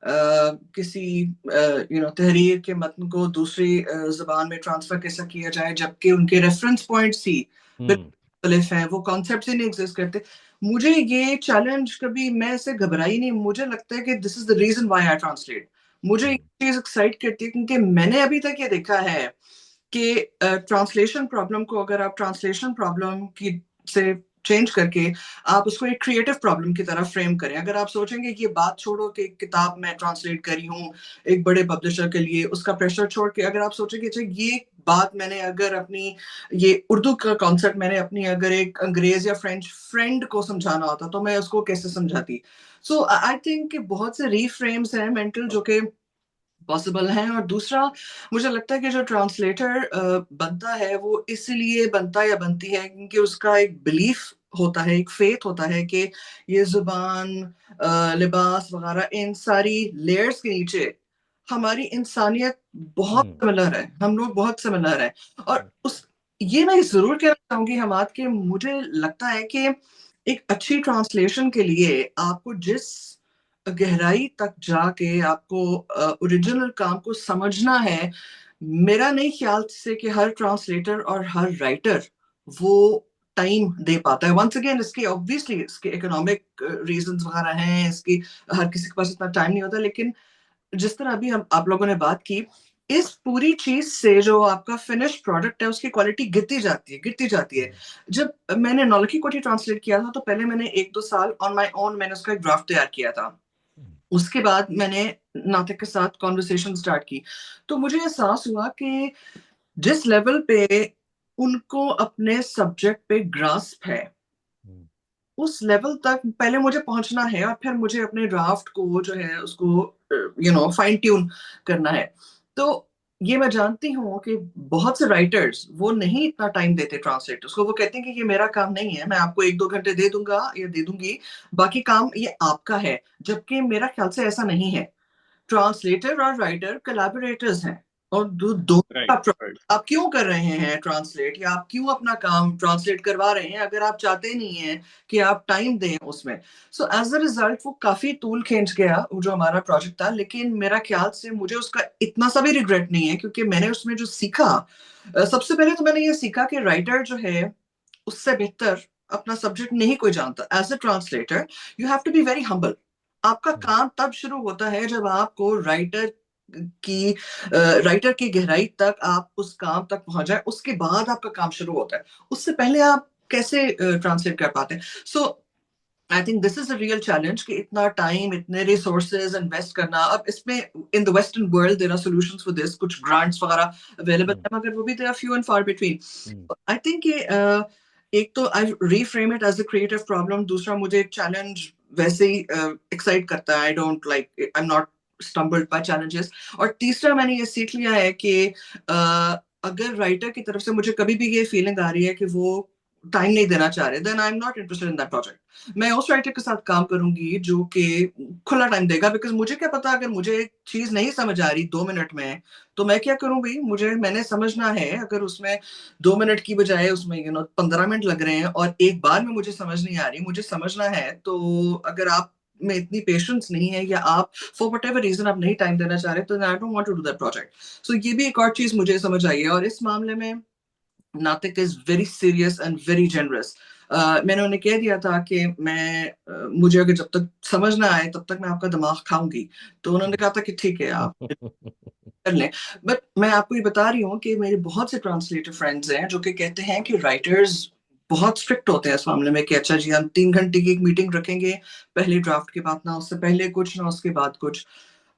किसी तहरीर के मतन को दूसरी जबान में ट्रांसफर कैसा किया जाए, जबकि उनके रेफरेंस पॉइंट्स ही हम्म। बिल्कुल मुख्तलिफ हैं, वो कॉन्सेप्ट्स ही नहीं एग्जिस्ट करते। मुझे ये चैलेंज कभी, मैं इससे घबराई नहीं। मुझे लगता है कि this is the reason why I translate. मुझे एक हम्म। चीज एक्साइट करती है, क्योंकि मैंने अभी तक ये देखा है कि ट्रांसलेशन प्रॉब्लम को अगर आप ट्रांसलेशन प्रॉब्लम की से चेंज करके आप उसको एक क्रिएटिव प्रॉब्लम की तरह फ्रेम करें। अगर आप सोचेंगे कि ये बात छोड़ो कि एक किताब मैं ट्रांसलेट करी हूँ एक बड़े पब्लिशर के लिए, उसका प्रेशर छोड़ के अगर आप सोचेंगे अच्छा ये बात मैंने अगर अपनी, ये उर्दू का कॉन्सेप्ट मैंने अपनी अगर एक अंग्रेज या फ्रेंच फ्रेंड को समझाना होता तो मैं उसको कैसे समझाती। सो आई थिंक कि बहुत से रीफ्रेम्स हैं मेंटल जो कि पॉसिबल हैं। और दूसरा, मुझे लगता है कि जो ट्रांसलेटर बनता है वो इसलिए बनता या बनती है क्योंकि उसका एक बिलीफ होता है, एक फेथ होता है कि ये जुबान, लिबास वगैरह, इन सारी लेयर्स के नीचे हमारी इंसानियत बहुत हम्म। सिमिलर है, हम लोग बहुत सिमिलर हैं। और उस, ये मैं जरूर कहना चाहूंगी हमाद, कि मुझे लगता है कि एक अच्छी ट्रांसलेशन के लिए आपको जिस गहराई तक जाके आपको ओरिजिनल काम को समझना है, मेरा नहीं ख्याल से कि हर ट्रांसलेटर और हर राइटर वो टाइम दे पाता है। वंस अगेन, इसके ऑब्वियसली इसके इकोनॉमिक रीजंस वगैरह हैं, इसकी हर किसी के पास इतना टाइम नहीं होता। लेकिन जिस तरह अभी हम आप लोगों ने बात की, इस पूरी चीज से जो आपका फिनिश प्रोडक्ट है उसकी क्वालिटी गिरती जाती है, गिरती जाती है। जब मैंने नौलखी कोठी ट्रांसलेट किया था तो पहले मैंने 1-2 साल ऑन माई ओन मैंने उसका एक ड्राफ्ट तैयार किया था। उसके बाद मैंने नाटक के साथ कॉन्वर्सेशन स्टार्ट की। तो मुझे एहसास हुआ कि जिस लेवल पे उनको अपने सब्जेक्ट पे ग्रास्प है, हम्म। उस लेवल तक पहले मुझे पहुंचना है और फिर मुझे अपने ड्राफ्ट को जो है उसको फाइन ट्यून करना है। तो ये मैं जानती हूँ कि बहुत से राइटर्स वो नहीं इतना टाइम देते ट्रांसलेटर्स को। वो कहते हैं कि ये मेरा काम नहीं है, मैं आपको 1-2 घंटे दे दूंगा या दे दूंगी, बाकी काम ये आपका है। जबकि मेरा ख्याल से ऐसा नहीं है। ट्रांसलेटर और राइटर कोलैबोरेटर्स हैं। और दो राइट राइट। आप क्यों कर रहे हैं ट्रांसलेट, या आप क्यों अपना काम ट्रांसलेट करवा रहे हैं अगर आप चाहते नहीं हैं कि आप टाइम दें उसमें। सो एज अ रिजल्ट वो काफी तूल खींच गया वो जो हमारा प्रोजेक्ट था, लेकिन मेरा ख्याल से मुझे उसका इतना सा भी रिग्रेट नहीं है, क्योंकि मैंने उसमें जो सीखा, सबसे पहले तो मैंने ये सीखा कि राइटर जो है उससे बेहतर अपना सब्जेक्ट नहीं कोई जानता। As a translator you have to be very humble. आपका काम तब शुरू होता है जब आपको की राइटर की गहराई तक आप उस काम तक पहुंच जाए, उसके बाद आपका काम शुरू होता है। उससे पहले आप कैसे ट्रांसलेट कर पाते हैं? So I think this is a real challenge कि इतना टाइम, इतने रिसोर्सेज इन्वेस्ट करना। अब इसमें in the western world there are solutions for this, कुछ ग्रांट्स वगैरह अवेलेबल हम्म, है, मगर वो भी they are few and far between. Hmm, I think ये एक तो I reframe it as a creative problem, दूसरा मुझे चैलेंज वैसे ही एक्साइट करता है। I don't like, I am not stumbled by challenges. और तीसरा मैंने ये सीख लिया है कि अगर राइटर की तरफ से मुझे कभी भी ये फीलिंग आ रही है कि वो टाइम नहीं देना चाह रहे, then I am not interested in that project. मैं उस राइटर के साथ काम करूंगी जो कि खुला टाइम देगा, बिकॉज मुझे क्या पता अगर मुझे एक चीज नहीं समझ आ रही 2 मिनट में, तो मैं क्या करूं भाई, मैंने समझना है। अगर उसमें 2 मिनट की बजाय उसमें 15 मिनट लग रहे हैं और एक बार में मुझे समझ नहीं आ रही, मुझे समझना है, तो अगर आप में इतनी पेशेंस नहीं है, या आप फॉर वट एवर रीजन आप नहीं टाइम देना चाह रहे, तो I don't want to do that project. So ये भी एक और चीज मुझे समझ आई है। और इस मामले में Natiq is very serious and very generous. मैंने उन्हें कह दिया था कि मुझे अगर जब तक समझ ना आए तब तक मैं आपका दिमाग खाऊंगी। तो उन्होंने कहा था कि ठीक है, आप कर लें। बट मैं आपको ये बता रही हूँ कि मेरे बहुत से ट्रांसलेटर फ्रेंड्स हैं जो कि कहते हैं कि राइटर्स बहुत स्ट्रिक्ट होते हैं इस मामले में, कि अच्छा जी हम 3 घंटे की एक मीटिंग रखेंगे, पहले ड्राफ्ट के बाद, ना उससे पहले कुछ ना उसके बाद कुछ।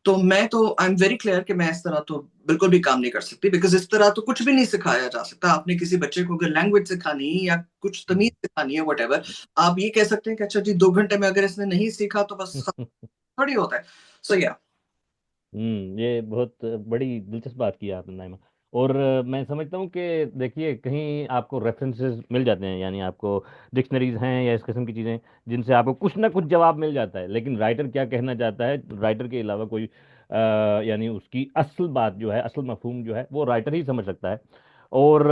तो मैं तो आई एम वेरी क्लियर कि मैं इस तरह तो बिल्कुल भी काम नहीं कर सकती, बिकॉज इस तरह तो कुछ भी नहीं सिखाया जा सकता। आपने किसी बच्चे को अगर लैंग्वेज सिखानी है या कुछ तमीज सिखानी है, वट एवर, आप ये कह सकते हैं कि अच्छा जी 2 घंटे में अगर इसने नहीं सीखा तो बस थोड़ी होता है। सो या ये बहुत बड़ी दिलचस्प बात की आपने नाइमा। और मैं समझता हूँ कि देखिए कहीं आपको रेफरेंसेस मिल जाते हैं, यानी आपको डिक्शनरीज हैं या इस किस्म की चीज़ें जिनसे आपको कुछ ना कुछ जवाब मिल जाता है, लेकिन राइटर क्या कहना चाहता है, राइटर के अलावा कोई यानी उसकी असल बात जो है, असल मफहूम जो है वो राइटर ही समझ सकता है। और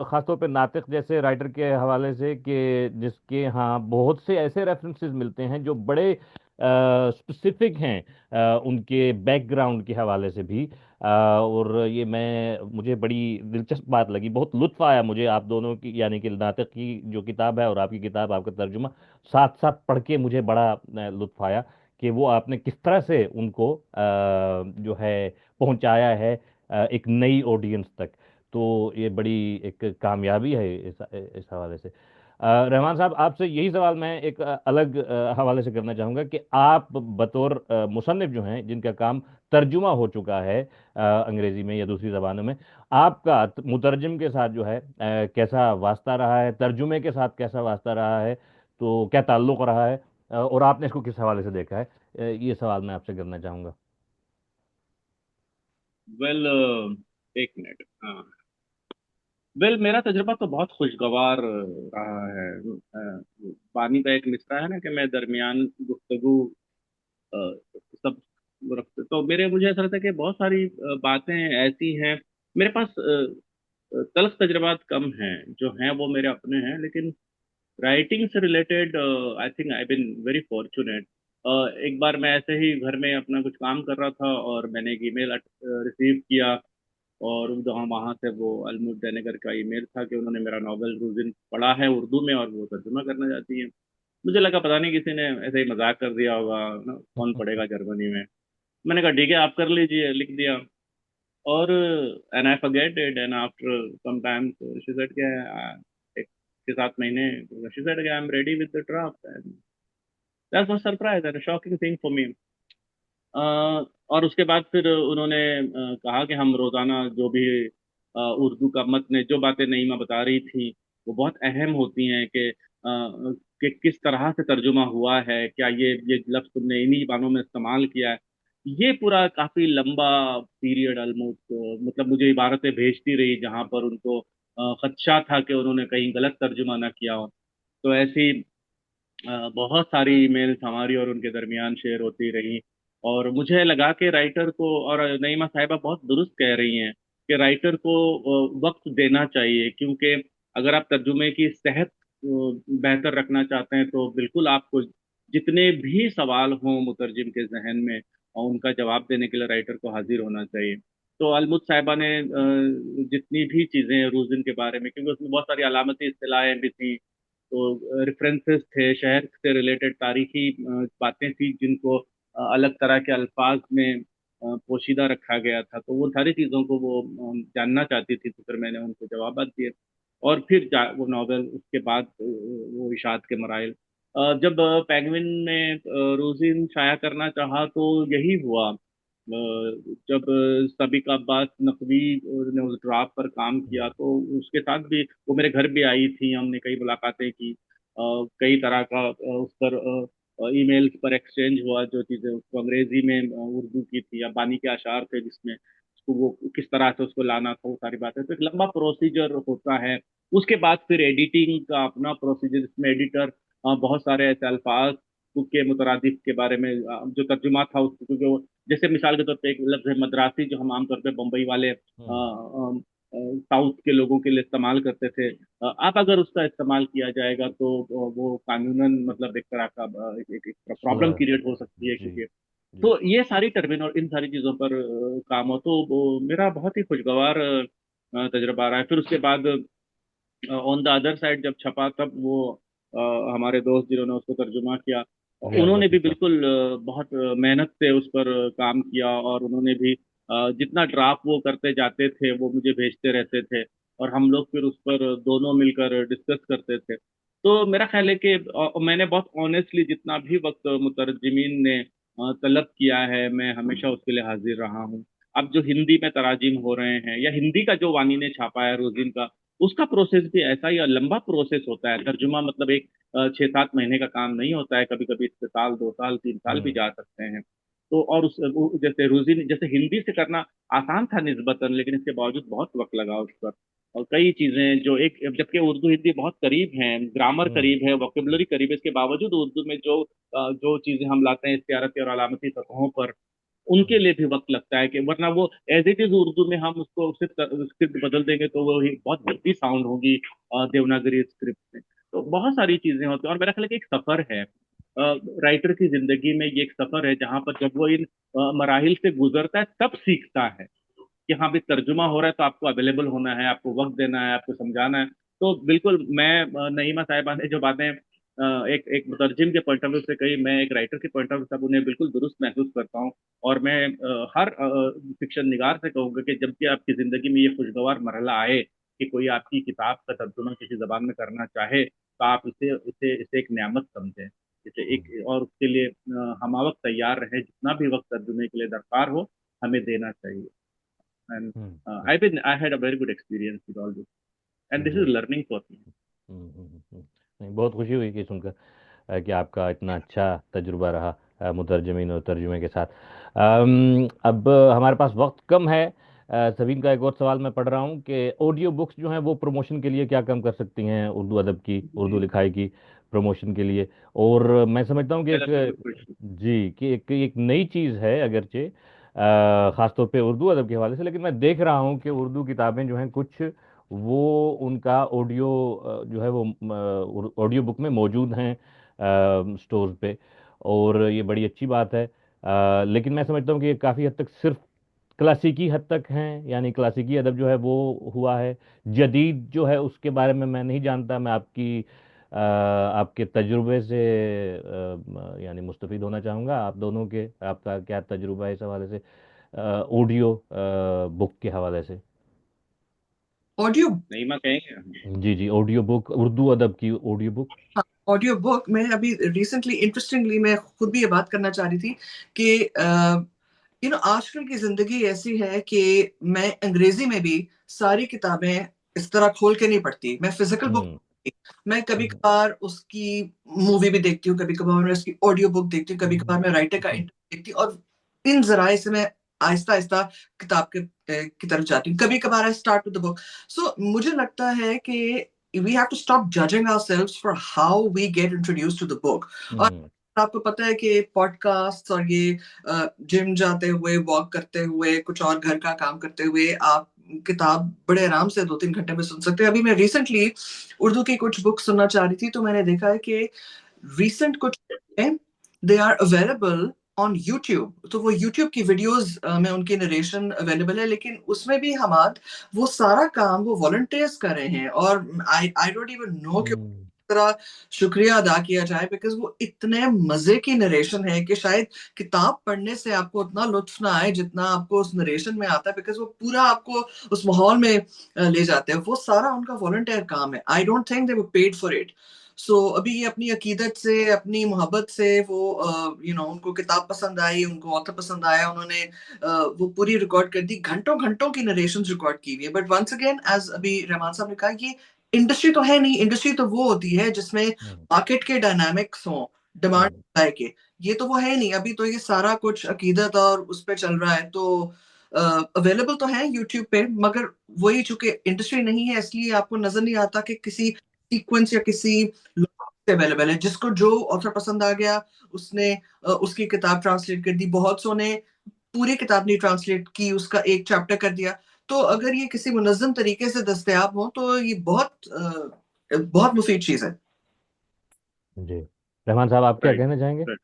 ख़ासतौर पे नातिक जैसे राइटर के हवाले से कि जिसके यहाँ बहुत से ऐसे रेफरेंसेस मिलते हैं जो बड़े स्पेसिफिक हैं उनके बैकग्राउंड के हवाले से भी। और ये मुझे बड़ी दिलचस्प बात लगी, बहुत लुत्फ आया मुझे आप दोनों की, यानी कि नातिक की जो किताब है और आपकी किताब, आपका तर्जुमा साथ साथ पढ़ के मुझे बड़ा लुत्फ आया कि वो आपने किस तरह से उनको जो है पहुंचाया है एक नई ऑडियंस तक। तो ये बड़ी एक कामयाबी है इस हवाले से। रहमान साहब, आपसे यही सवाल मैं एक अलग हवाले से करना चाहूँगा कि आप बतौर मुसन्निफ जो हैं जिनका काम तर्जुमा हो चुका है अंग्रेज़ी में या दूसरी ज़बानों में, आपका मुतरजम के साथ जो है कैसा वास्ता रहा है, तर्जुमे के साथ कैसा वास्ता रहा है, तो क्या ताल्लुक़ रहा है, और आपने इसको किस हवाले से देखा है, ये सवाल मैं आपसे करना चाहूँगा। वेल, एक मिनट। हाँ, वेल, मेरा तजुर्बा तो बहुत खुशगवार रहा है। बानी का एक मिसरा है ना कि मैं दरमियान गुफ्तगू अ, सब रखते, तो मुझे ऐसा लगता है कि बहुत सारी बातें ऐसी हैं। मेरे पास तल्ख तजुर्बात कम हैं, जो हैं वो मेरे अपने हैं, लेकिन राइटिंग से related I think I been very fortunate. एक बार मैं ऐसे ही घर में अपना कुछ काम कर रहा था और मैंने एक ईमेल रिसीव किया, और वहाँ वहाँ से वो अलमुड देनेगर का ईमेल था कि उन्होंने मेरा नॉवेल रूजिन पढ़ा है उर्दू में और वो तर्जुमा करना चाहती हैं। मुझे लगा पता नहीं किसी ने ऐसे ही मजाक कर दिया होगा ना, कौन पढ़ेगा जर्मनी में। मैंने कहा ठीक है, आप कर लीजिए, लिख दिया। और and I forget it, and after some time she said कि एक 6-7 महीने शी सेड कि I am ready with the draft, and that was surprise and shocking thing for me. और उसके बाद फिर उन्होंने कहा कि हम रोजाना जो भी उर्दू का मतन, जो बातें नईमा बता रही थी वो बहुत अहम होती हैं, कि किस तरह से तर्जुमा हुआ है, क्या ये लफ्ज तुमने इन्हीं बानों में इस्तेमाल किया है। ये पूरा काफी लंबा पीरियड ऑलमोस्ट, मतलब मुझे इबारतें भेजती रही जहां पर उनको खदशा था कि उन्होंने कहीं गलत तर्जुमा ना किया हो। तो ऐसी बहुत सारी ईमेल्स हमारी और उनके दरमियान शेयर होती रही। और मुझे लगा कि राइटर को, और नईमा साहिबा बहुत दुरुस्त कह रही हैं, कि राइटर को वक्त देना चाहिए, क्योंकि अगर आप तर्जुमे की सेहत बेहतर रखना चाहते हैं तो बिल्कुल आपको जितने भी सवाल हों मुतरजिम के जहन में और उनका जवाब देने के लिए राइटर को हाजिर होना चाहिए। तो अलमुत साहिबा ने जितनी भी चीज़ें रूज़िन के बारे में, क्योंकि उसमें बहुत सारी अलामती इस्तिलाहें भी थी, तो रेफरेंसेस थे, शहर से रिलेटेड तारीखी बातें थी जिनको अलग तरह के अल्फाज में पोशीदा रखा गया था, तो वो सारी चीज़ों को वो जानना चाहती थी, तो फिर मैंने उनको जवाब दिए। और फिर वो नॉवेल उसके बाद वो इशात के मराइल जब पेंगुइन ने रोजिन शाया करना चाहा तो यही हुआ। जब सबिका अब्बास नकवी ने उस ड्राफ्ट पर काम किया तो उसके साथ भी वो मेरे घर भी आई थी, हमने कई मुलाकातें की, कई तरह का उस पर ईमेल्स पर एक्सचेंज हुआ, जो चीज़ें उसको अंग्रेजी में उर्दू की थी या बानी के अशार थे जिसमें उसको वो किस तरह से उसको लाना था, वो सारी बातें, तो एक लंबा प्रोसीजर होता है। उसके बाद फिर एडिटिंग का अपना प्रोसीजर, जिसमें एडिटर बहुत सारे ऐसे अल्फाज के मुतरादिफ के बारे में जो तर्जुमा था उसको, जो जैसे मिसाल के तौर पे एक लफ्ज है मद्रासी, जो हम आमतौर पे बम्बई वाले साउथ के लोगों के लिए इस्तेमाल करते थे, अब अगर उसका इस्तेमाल किया जाएगा तो वो कानूनन मतलब एक तरह का एक प्रॉब्लम सुलह क्रिएट हो सकती है, जी क्योंकि जी तो ये सारी टर्मिनल इन सारी चीज़ों पर काम हो, तो मेरा बहुत ही खुशगवार तजर्बा रहा है। फिर उसके बाद ऑन द अदर साइड जब छपा तब वो हमारे दोस्त जिन्होंने उसको तर्जुमा किया, रियाज उन्होंने भी लतीफ़ साहब। बिल्कुल बहुत मेहनत से उस पर काम किया, और उन्होंने भी जितना ड्राफ्ट वो करते जाते थे वो मुझे भेजते रहते थे, और हम लोग फिर उस पर दोनों मिलकर डिस्कस करते थे। तो मेरा ख्याल है कि मैंने बहुत ऑनेस्टली जितना भी वक्त मुतरजमीन ने तलब किया है, मैं हमेशा उसके लिए हाजिर रहा हूँ। अब जो हिंदी में तराजीम हो रहे हैं या हिंदी का जो वानी ने छापा है रोजिन का, उसका प्रोसेस भी ऐसा ही लंबा प्रोसेस होता है। तर्जुमा मतलब एक 6-7 महीने का काम नहीं होता है, कभी कभी इससे साल 2 साल 3 साल भी हम्म जा सकते हैं। तो और जैसे रोजी जैसे हिंदी से करना आसान था निस्बतन, लेकिन इसके बावजूद बहुत वक्त लगा उस पर, और कई चीजें जो एक, जबकि उर्दू हिंदी बहुत करीब हैं, ग्रामर हम्म करीब है, वोकेबलरी करीब है, इसके बावजूद उर्दू में जो चीजें हम लाते हैं इख्तियारती और अलामती सतहों पर, उनके लिए भी वक्त लगता है, कि वरना वो एज इट इज उर्दू में हम उसको सिर्फ स्क्रिप्ट बदल देंगे तो वो ही बहुत गंदी साउंड होगी देवनागरी स्क्रिप्ट में। तो बहुत सारी चीजें होती हैं, और मेरा ख्याल है कि एक सफर है राइटर की जिंदगी में, ये एक सफर है जहां पर जब वो इन मराहिल से गुजरता है तब सीखता है कि हाँ भी तर्जुमा हो रहा है तो आपको अवेलेबल होना है, आपको वक्त देना है, आपको समझाना है। तो बिल्कुल मैं नईमा साहिबा ने जो बातें एक एक मुतरजिम के पॉइंट ऑफ व्यू से कही, मैं एक राइटर के पॉइंट ऑफ व्यू से उन्हें बिल्कुल दुरुस्त महसूस करता हूँ। और मैं हर फिक्शन निगार से कहूँगा कि जब भी आपकी जिंदगी में ये खुशगवार मरहला आए कि कोई आपकी किताब का तर्जुमा किसी जबान में करना चाहे, तो आप इसे इसे इसे एक नेमत समझें, इसे एक, और उसके लिए हम वक्त तैयार रहें, जितना भी वक्त तर्जुमे के लिए दरकार हो हमें देना चाहिए। And hmm I had a very good experience with all this, and this ji is learning for me. नहीं, बहुत खुशी हुई कि सुनकर कि आपका इतना अच्छा तजुर्बा रहा मुतरजमीन और तर्जुमे के साथ। अब हमारे पास वक्त कम है। सबीन का एक और सवाल मैं पढ़ रहा हूँ कि ऑडियो बुक्स जो हैं वो प्रमोशन के लिए क्या काम कर सकती हैं, उर्दू अदब की, उर्दू जी, लिखाई की प्रमोशन के लिए। और मैं समझता हूँ कि that's a good एक question. जी कि एक नई चीज़ है अगरचे, ख़ासतौर पे उर्दू अदब के हवाले से, लेकिन मैं देख रहा हूँ कि उर्दू किताबें जो हैं कुछ वो उनका ऑडियो जो है वो ऑडियो बुक में मौजूद हैं स्टोर पे, और ये बड़ी अच्छी बात है। लेकिन मैं समझता हूँ कि ये काफ़ी हद तक सिर्फ क्लासिकी हद तक हैं, यानी क्लासिकी अदब जो है वो हुआ है। जदीद जो है उसके बारे में मैं नहीं जानता। मैं आपके तजुर्बे से यानी मुस्तफ़ीद होना चाहूँगा, आप दोनों के, आपका क्या तजुर्बा है इस हवाले से, ऑडियो बुक के हवाले से। ऑडियो नहीं मैं कहेंगे। जी जी, ऑडियो बुक, उर्दू अदब की ऑडियो बुक। ऑडियो बुक मैं अभी रिसेंटली इंटरेस्टिंगली मैं खुद भी ये बात करना चाह रही थी कि आजकल की जिंदगी ऐसी है कि मैं अंग्रेजी में भी सारी किताबें इस तरह खोल के नहीं पढ़ती, मैं फिजिकल बुक, हम्म मैं कभी हम्म कभार उसकी मूवी भी देखती हूँ, कभी कभार मैं उसकी ऑडियो बुक देखती हूँ, कभी हम्म कभार मैं राइटर का हम्म इंटरव्यू देखती हूँ, और इन जराए से मैं आहिस्ता आहिस्ता किताब की तरफ जाती हूँ। कभी कभार I start with the book. So मुझे लगता है कि we have to stop judging ourselves for how we get introduced to the book। और हम्म आपको पता है कि पॉडकास्ट और ये जिम जाते हुए, वॉक करते हुए, कुछ और घर का काम करते हुए आप किताब बड़े आराम से 2-3 घंटे में सुन सकते हैं। अभी मैं रिसेंटली उर्दू की कुछ बुक सुनना चाह रही थी, तो मैंने देखा है कि रिसेंट कुछ they are available on YouTube. तो वो यूट्यूब की वीडियोस में उनकी नरेशन अवेलेबल है, लेकिन उसमें भी हमाद वो सारा काम वो वॉलंटियर्स कर रहे हैं, और आई डोंट इवन नो कि हम्म, तरह शुक्रिया अदा किया जाए, बिकॉज वो इतने मजे की नरेशन है कि शायद किताब पढ़ने से आपको उतना लुत्फ ना आए जितना आपको उस नरेशन में आता है, बिकॉज वो पूरा आपको उस माहौल में ले जाते हैं। वो सारा उनका वॉलंटियर काम है। I don't think they were paid for it. So अभी ये अपनी अकीदत से, अपनी मोहब्बत से, वो उनको किताब पसंद आई, उनको ऑथर पसंद आया, उन्होंने वो पूरी रिकॉर्ड कर दी, घंटों घंटों की नरेशन रिकॉर्ड की हुई है। बट वंस अगेन, एज अभी रहमान साहब ने कहा, ये इंडस्ट्री तो है नहीं। इंडस्ट्री तो वो होती है जिसमें हम्म, मार्केट के डायनामिक्स हों, डिमांड हम्म, सप्लाई के। ये तो वो है नहीं। अभी तो ये सारा कुछ अकीदत और उस पे चल रहा है। तो अवेलेबल तो है यूट्यूब पे, मगर वही चूंकि इंडस्ट्री नहीं है, इसलिए आपको नजर नहीं आता कि किसी सीक्वेंस या किसी अवेलेबल है। जिसको जो ऑथर पसंद आ गया, उसने उसकी किताब ट्रांसलेट कर दी। बहुत सौ ने पूरी किताब नहीं ट्रांसलेट की, उसका एक चैप्टर कर दिया। तो अगर ये किसी मुनज़्ज़म तरीके से दस्तयाब हो, तो ये बहुत मुफीद चीज है। जी। रहमान साहब, आप क्या राइट, कहना चाहेंगे? राइट।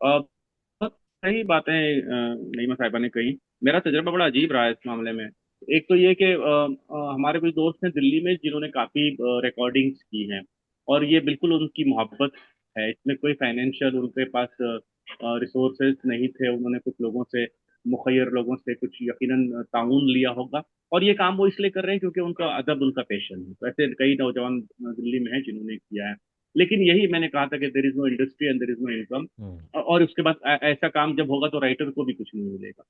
बहुत सही बातें नईमा साहिबा ने कही। मेरा तजुर्बा बड़ा अजीब रहा है इस मामले में। एक तो ये कि हमारे कुछ दोस्त हैं दिल्ली में जिन्होंने काफ़ी रिकॉर्डिंग्स की हैं, और ये बिल्कुल उनकी मोहब्बत है, इसमें कोई फाइनेंशियल उनके पास रिसोर्सेज नहीं थे। उन्होंने कुछ लोगों से, मुखैर लोगों से कुछ यकीनन ताउन लिया होगा, और ये काम वो इसलिए कर रहे हैं क्योंकि उनका अदब, उनका पैशन है। तो ऐसे कई नौजवान दिल्ली में हैं जिन्होंने किया है। लेकिन यही मैंने कहा था कि there is no industry and there is no income. Hmm, और उसके बाद ऐसा काम जब होगा तो राइटर को भी कुछ नहीं मिलेगा।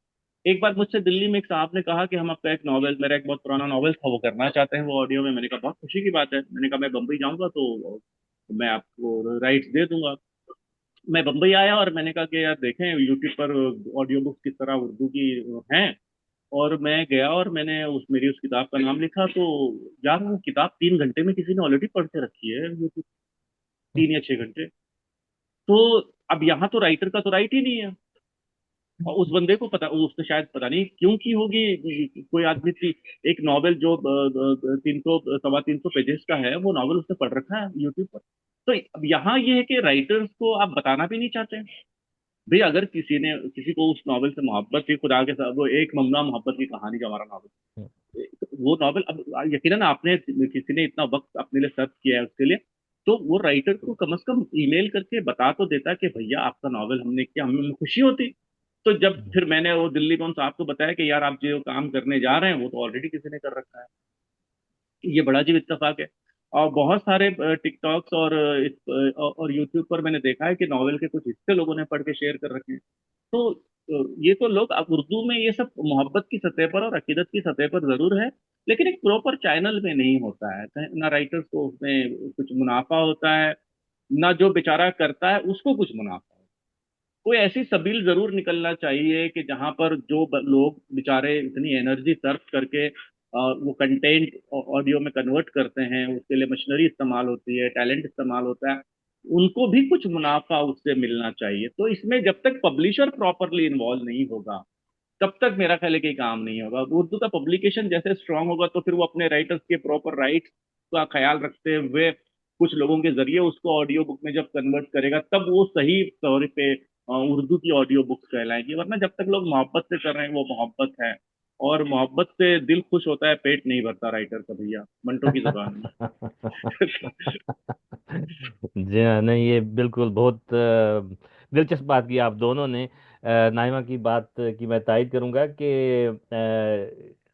एक बार मुझसे दिल्ली में एक साहब ने कहा कि हम आपका एक नॉवेल, मेरा एक बहुत पुराना नॉवेल था, वो करना चाहते हैं वो ऑडियो में। मैंने कहा बहुत खुशी की बात है। मैंने कहा मैं बम्बई जाऊंगा तो मैं आपको राइट्स दे दूंगा। मैं बम्बई आया और मैंने कहा कि यार देखें यूट्यूब पर ऑडियो बुक्स किस तरह उर्दू की हैं। और मैं गया और मैंने मेरी उस किताब का नाम लिखा, तो यार वो किताब 3 घंटे में किसी ने ऑलरेडी पढ़ के रखी है यूट्यूब, 3 या 6 घंटे। तो अब यहाँ तो राइटर का तो राइट ही नहीं है। और उस बंदे को पता, उसने शायद पता नहीं क्यों की होगी, कोई आदमी थी, एक नॉवेल जो 300 350 का है, वो नॉवेल उसने पढ़ रखा है यूट्यूब पर। तो अब यहाँ ये है कि राइटर्स को आप बताना भी नहीं चाहते हैं। भाई अगर किसी ने, किसी को उस नॉवेल से मोहब्बत थी, खुदा के साथ, वो एक ममना मोहब्बत की कहानी जो हमारा नॉवेल, हम्म, वो नॉवेल, अब यकीनन आपने, किसी ने इतना वक्त अपने लिए सर्च किया है उसके लिए, तो वो राइटर को कम से कम ईमेल करके बता तो देता कि भैया आपका नॉवेल हमने किया, हमें खुशी होती। तो जब हम्म, फिर मैंने वो दिल्ली में उन साहब को बताया कि यार आप जो काम करने जा रहे हैं वो तो ऑलरेडी किसी ने कर रखा है, ये बड़ा अजीब इत्तेफाक है। और बहुत सारे टिकटॉक्स और और यूट्यूब पर मैंने देखा है कि नॉवेल के कुछ हिस्से लोगों ने पढ़ के शेयर कर रखे हैं। तो ये तो लोग, अब उर्दू में ये सब मोहब्बत की सतह पर और अकीदत की सतह पर जरूर है, लेकिन एक प्रॉपर चैनल में नहीं होता है। ना राइटर्स को उसमें कुछ मुनाफा होता है, ना जो बेचारा करता है उसको कुछ मुनाफा है। कोई ऐसी सबील जरूर निकलना चाहिए कि जहां पर जो लोग बेचारे इतनी एनर्जी सर्फ करके वो कंटेंट ऑडियो में कन्वर्ट करते हैं, उसके लिए मशीनरी इस्तेमाल होती है, टैलेंट इस्तेमाल होता है, उनको भी कुछ मुनाफा उससे मिलना चाहिए। तो इसमें जब तक पब्लिशर प्रॉपरली इन्वॉल्व नहीं होगा, तब तक मेरा ख्याल है कि काम नहीं होगा। उर्दू का पब्लिकेशन जैसे स्ट्रांग होगा, तो फिर वो अपने राइटर्स के प्रॉपर राइट्स का ख्याल रखते हुए कुछ लोगों के जरिए उसको ऑडियो बुक में जब कन्वर्ट करेगा, तब वो सही तौर पे उर्दू की ऑडियो बुक्स कहलाएंगी। वरना जब तक लोग मोहब्बत से कर रहे हैं वो मोहब्बत है, और मोहब्बत से दिल खुश होता है, पेट नहीं भरता राइटर का, भैया मंटो की जबान में। जी हाँ, नहीं ये बिल्कुल बहुत दिलचस्प बात की आप दोनों ने। नाइमा की बात की मैं तायद करूंगा कि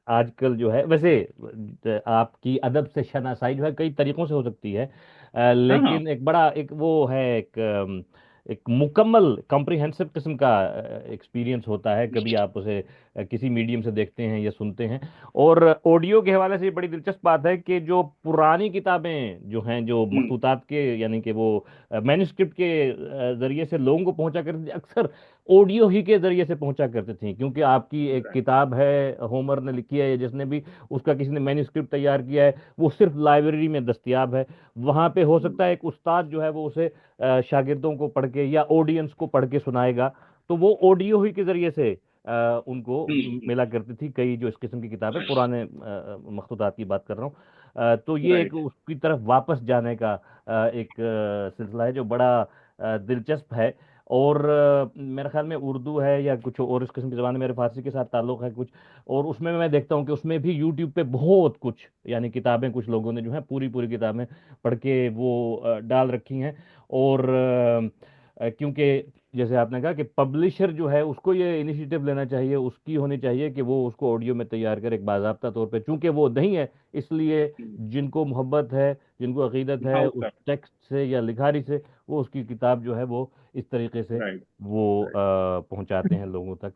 आजकल जो है, वैसे आपकी अदब से शनासाई जो है कई तरीकों से हो सकती है, हाँ, हाँ। लेकिन एक बड़ा, एक वो है, एक मुकम्मल कॉम्प्रिहेंसिव किस्म का एक्सपीरियंस होता है, कभी आप उसे किसी मीडियम से देखते हैं या सुनते हैं। और ऑडियो के हवाले से ये बड़ी दिलचस्प बात है कि जो पुरानी किताबें जो हैं, जो हम्म। मखतूतात के, यानी कि वो मैन्युस्क्रिप्ट के जरिए से लोगों को पहुंचा करती थी, अक्सर ऑडियो ही के जरिए से पहुंचा करते थे। क्योंकि आपकी एक किताब है, होमर ने लिखी है या जिसने भी, उसका किसी ने मैन्युस्क्रिप्ट तैयार किया है, वो सिर्फ लाइब्रेरी में दस्तयाब है। वहां पे हो सकता है एक उस्ताद जो है वो उसे शागिर्दों को पढ़ के या ऑडियंस को पढ़ के सुनाएगा, तो वो ऑडियो ही के जरिए से उनको हम्म। मिला करती थी, कई जो इस किस्म की किताबें, पुराने मखतूतात की बात कर रहा हूँ। तो ये एक राइट। उसकी तरफ वापस जाने का एक सिलसिला है जो बड़ा दिलचस्प है। और मेरे ख्याल में उर्दू है या कुछ और इस किस्म की ज़बान, मेरे फारसी के साथ ताल्लुक़ है कुछ, और उसमें मैं देखता हूँ कि उसमें भी यूट्यूब पे बहुत कुछ, यानी किताबें कुछ लोगों ने जो है पूरी पूरी किताबें पढ़ के वो डाल रखी हैं। और क्योंकि जैसे आपने कहा कि पब्लिशर जो है उसको ये इनिशिएटिव लेना चाहिए, उसकी होनी चाहिए कि वो उसको ऑडियो में तैयार करे एक बाज़ाब्ता तौर पे, चूंकि वो नहीं है इसलिए जिनको मोहब्बत है, जिनको अकीदत है हाँ उस सर। टेक्स्ट से या लिखारी से, वो उसकी किताब जो है वो इस तरीके से राइट। वो राइट। पहुंचाते हैं लोगों तक।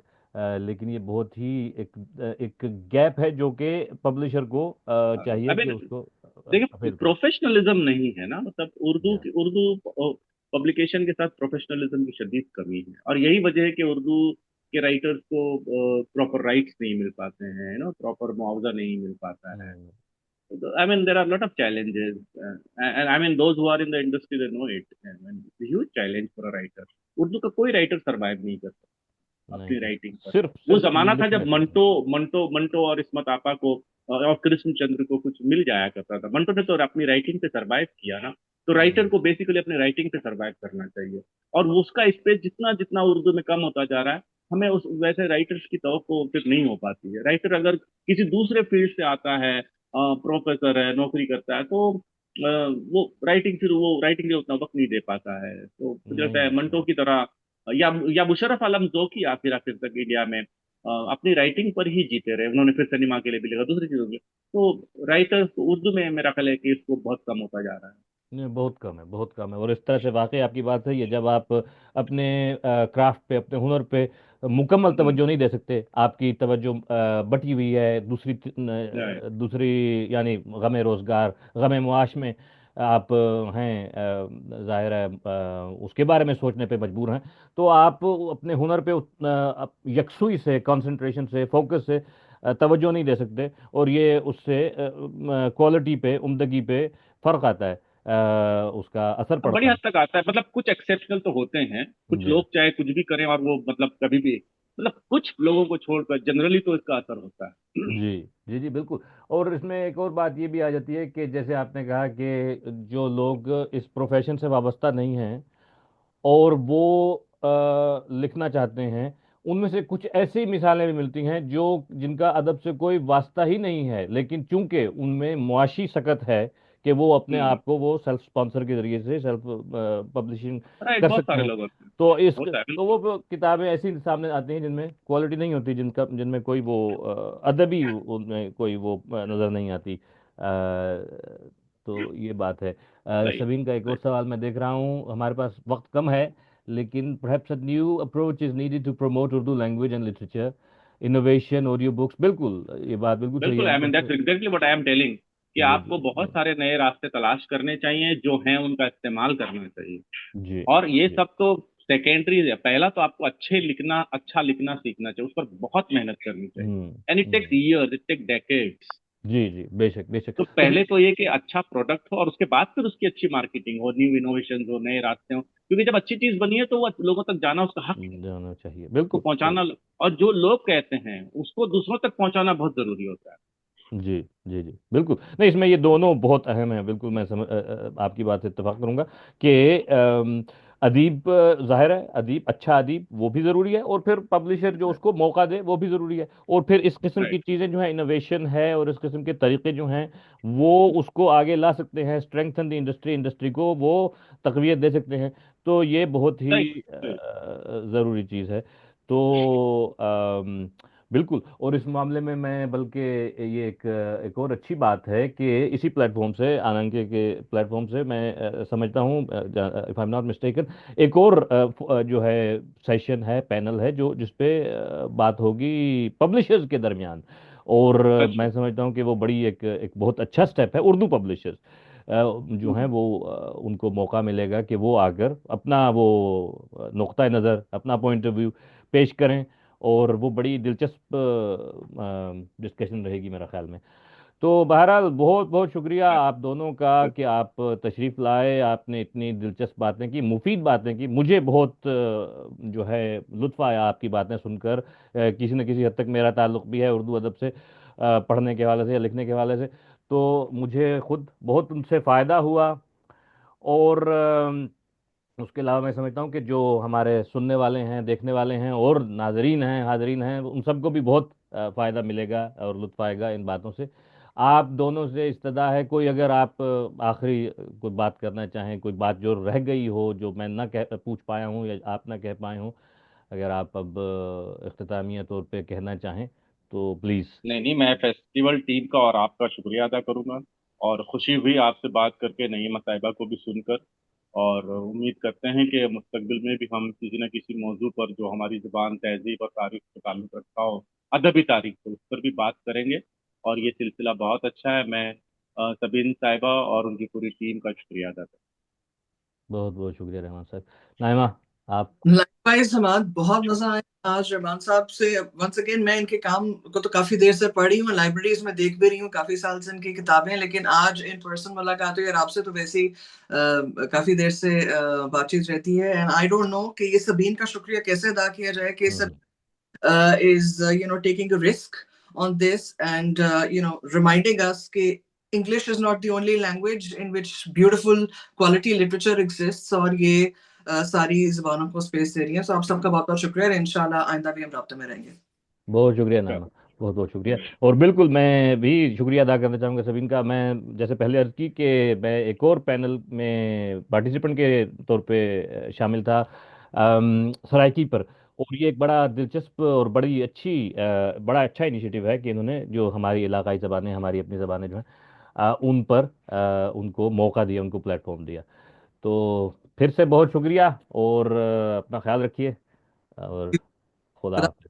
लेकिन ये बहुत ही एक गैप है जो कि पब्लिशर को आई चाहिए कि मीन, उसको देखिए फिल करे। प्रोफेशनलिज्म नहीं है ना, मतलब या उर्दू पब्लिकेशन के साथ प्रोफेशनलिज्म की शदीद कमी है, और यही वजह है कि उर्दू के राइटर्स को प्रॉपर राइट्स नहीं मिल पाते हैं, प्रॉपर मुआवजा नहीं मिल पाता है। हम्म, I mean, there are a lot of challenges, and I mean, those who are in the industry they know it. I mean, it's a huge challenge for a writer. Urdu का कोई writer survive नहीं कर सकता नहीं अपनी कर writing सकते, पर। सिर्फ वो सिर्फ जमाना था जब लिखने से। मंटो मंटो मंटो और इस्मत आपा को और कृष्णचंद्र को कुछ मिल जाया करता था। मंटो ने तो अपनी राइटिंग पे सरवाइव किया ना, तो राइटर हम्म, को बेसिकली अपनी राइटिंग पे सरवाइव करना चाहिए। और उसका स्पेस जितना जितना उर्दू में कम होता जा रहा है, हमें उस वैसे राइटर्स की तवक्को फिर नहीं हो पाती है। राइटर अगर किसी दूसरे फील्ड से आता है, प्रोफेसर है, नौकरी करता है, तो वो राइटिंग, फिर वो राइटिंग के उतना वक्त नहीं दे पाता है। तो मुझे लगता नहीं है देते मंटो हैं। की तरह या मुशर्रफ आलम ज़ोकी आखिर आखिर तक इंडिया में अपनी राइटिंग पर ही जीते रहे। उन्होंने फिर सिनेमा के लिए भी लिखा, दूसरी चीजों के लिए। तो राइटर्स उर्दू में मेरा ख्याल है कि इसको बहुत कम होता जा रहा है। नहीं, बहुत कम है, बहुत कम है। और इस तरह से वाकई आपकी बात सही है, जब आप अपने क्राफ्ट पे, अपने हुनर पे मुकम्मल हम्म। तवज्जो नहीं दे सकते, आपकी तवज्जो बटी हुई है दूसरी राइट। दूसरी, यानी गमे रोज़गार, गमे मुआश में आप हैं, ज़ाहिर है उसके बारे में सोचने पे मजबूर हैं, तो आप अपने हुनर पे यकसुई से, कंसंट्रेशन से, फोकस से तवज्जो नहीं दे सकते, और ये उससे क्वालिटी पे, उम्दगी पे फ़र्क आता है, उसका असर अब बड़ी पड़ता हद है। तक आता है, मतलब कुछ एक्सेप्शनल तो होते हैं, कुछ जी लोग चाहे कुछ भी करें और वो मतलब कभी भी, मतलब कुछ लोगों को छोड़कर जनरली तो इसका असर होता है। जी जी जी बिल्कुल। और इसमें एक और बात ये भी आ जाती है कि जैसे आपने कहा कि जो लोग इस प्रोफेशन से वाबस्ता नहीं हैं और वो लिखना चाहते हैं, उनमें से कुछ ऐसी मिसालें भी मिलती हैं जो जिनका अदब से कोई वास्ता ही नहीं है, लेकिन चूंकि उनमें मुआशी सकत है कि वो अपने हम्म। आप को वो सेल्फ स्पॉन्सर के जरिए से सेल्फ पब्लिशिंग राइट, कर बहुत सकते सारे हैं। लोग होते हैं। तो इस होता है तो बिल्कुल। वो किताबें ऐसी सामने आती हैं जिनमें क्वालिटी नहीं होती, जिनमें कोई वो अदबी उनमें कोई वो नज़र नहीं आती। तो ये बात है। सही सबीन का एक सही। और सवाल मैं देख रहा हूँ, हमारे पास वक्त कम है, लेकिन perhaps a new approach is needed to promote Urdu language and literature, innovation, audio books। बिल्कुल, ये बात बिल्कुल सही है, बिल्कुल, आई मीन दैट्स मतलब। Exactly what I am telling, कि जी जी आपको बहुत सारे नए रास्ते तलाश करने चाहिए, जो हैं उनका इस्तेमाल करना चाहिए। जी और ये जी। सब तो सेकेंडरी है। पहला तो आपको अच्छा लिखना सीखना चाहिए, उस पर बहुत मेहनत करनी चाहिए। And it takes hmm. Years, it takes decades. जी जी, बेशक बेशक। तो तो पहले तो ये कि अच्छा प्रोडक्ट हो, और उसके बाद फिर उसकी अच्छी मार्केटिंग हो, न्यू इनोवेशन हो, नए रास्ते हो, क्योंकि जब अच्छी चीज बनी है तो वो लोगों तक जाना उसका हक है, जाना चाहिए, उसको बिल्कुल पहुंचाना। बिल्कुल। और जो लोग कहते हैं उसको दूसरों तक पहुंचाना बहुत जरूरी होता है। जी जी जी बिल्कुल। नहीं, इसमें ये दोनों बहुत अहम है, बिल्कुल मैं आपकी बात से इत्तेफाक करूंगा कि अदीब, जाहिर है अदीब, अच्छा अदीब वो भी ज़रूरी है, और फिर पब्लिशर जो उसको मौका दे वो भी ज़रूरी है, और फिर इस किस्म की राइट। चीज़ें जो है, इनोवेशन है और इस किस्म के तरीके जो हैं वो उसको आगे ला सकते हैं, स्ट्रेंथन द इंडस्ट्री, इंडस्ट्री को वो तकवीत दे सकते हैं। तो ये बहुत ही सही सही। ज़रूरी चीज़ है। तो बिल्कुल। और इस मामले में मैं बल्कि ये एक और अच्छी बात है कि इसी प्लेटफॉर्म से, आनंद के प्लेटफॉर्म से मैं समझता हूँ, if I am not mistaken, एक और जो है सेशन है, पैनल है जो जिसपे बात होगी पब्लिशर्स के दरमियान। और अच्छा। मैं समझता हूँ कि वो बड़ी एक बहुत अच्छा स्टेप है। उर्दू पब्लिशर्स जो हैं हम्म। वो उनको मौका मिलेगा कि वो आकर अपना वो नुक्ता नज़र, अपना पॉइंट ऑफ व्यू पेश करें, और वो बड़ी दिलचस्प डिस्कशन रहेगी मेरा ख्याल में। तो बहरहाल बहुत बहुत शुक्रिया आप दोनों का कि आप तशरीफ़ लाए, आपने इतनी दिलचस्प बातें की, मुफीद बातें की। मुझे बहुत जो है लुत्फ़ आया आपकी बातें सुनकर। किसी न किसी हद तक मेरा ताल्लुक़ भी है उर्दू अदब से, पढ़ने के हवाले से या लिखने के हवाले से, तो मुझे खुद बहुत उनसे फ़ायदा हुआ। और उसके अलावा मैं समझता हूँ कि जो हमारे सुनने वाले हैं, देखने वाले हैं और नाजरीन हैं, हाजरीन हैं, उन सबको भी बहुत फ़ायदा मिलेगा और लुत्फ़ आएगा इन बातों से। आप दोनों से इस्तदा है, कोई अगर आप आखिरी कोई बात करना चाहें, कोई बात जो रह गई हो, जो मैं ना कह पूछ पाया हूँ या आप ना कह पाए हों, अगर आप अब इख्तितामिया तौर पे कहना चाहें तो प्लीज़। नहीं नहीं, मैं फेस्टिवल टीम का और आपका शुक्रिया अदा करूंगा। और खुशी हुई आपसे बात करके, नईमा साहिबा को भी सुनकर। और उम्मीद करते हैं कि मुस्तकबिल में भी हम किसी न किसी मौजू पर जो हमारी जुबान, तहजीब और तारीख से ताल्लुक रखता हो, अदबी तारीख से, उस पर भी बात करेंगे। और ये सिलसिला बहुत अच्छा है। मैं सबीन साहिबा और उनकी पूरी टीम का शुक्रिया अदा करता बहुत बहुत शुक्रिया रहमान साहब। नाइमा, आप। लाइकवाइज हमारा बहुत मजा आया आज रहमान साहब से। वंस अगेन मैं इनके काम को तो काफी देर से पढ़ी हूँ, लाइब्रेरीज में देख भी रही हूँ काफी साल से इनकी किताबें, लेकिन आज इन पर्सन मुलाकात हुई और आपसे तो वैसे ही काफी देर से बातचीत रहती है। एंड आई डोंट नो कि ये सबीन का शुक्रिया कैसे अदा किया जाए कि सब हम्म, is taking a risk on this and reminding us that English is not the only language in which beautiful quality literature exists और ये सारी ज़बानों को स्पेस दे रही है। सो आप सबका बहुत बहुत शुक्रिया और इंशाल्लाह आइंदा भी हम राब्ते में रहेंगे। बहुत शुक्रिया हूँ। नामा, बहुत बहुत शुक्रिया। और बिल्कुल मैं भी शुक्रिया अदा करना चाहूँगा सबीन का। मैं जैसे पहले अर्ज की कि मैं एक और पैनल में पार्टिसिपेंट के तौर पे शामिल था, सराइकी पर। और ये एक बड़ा दिलचस्प और बड़ा अच्छा इनिशिएटिव है कि इन्होंने जो हमारी इलाकाई ज़बानें, हमारी अपनी ज़बानें जो हैं, उन पर उनको मौका दिया, उनको प्लेटफॉर्म दिया। तो फिर से बहुत शुक्रिया और अपना ख्याल रखिए और खुदा हाफिज़।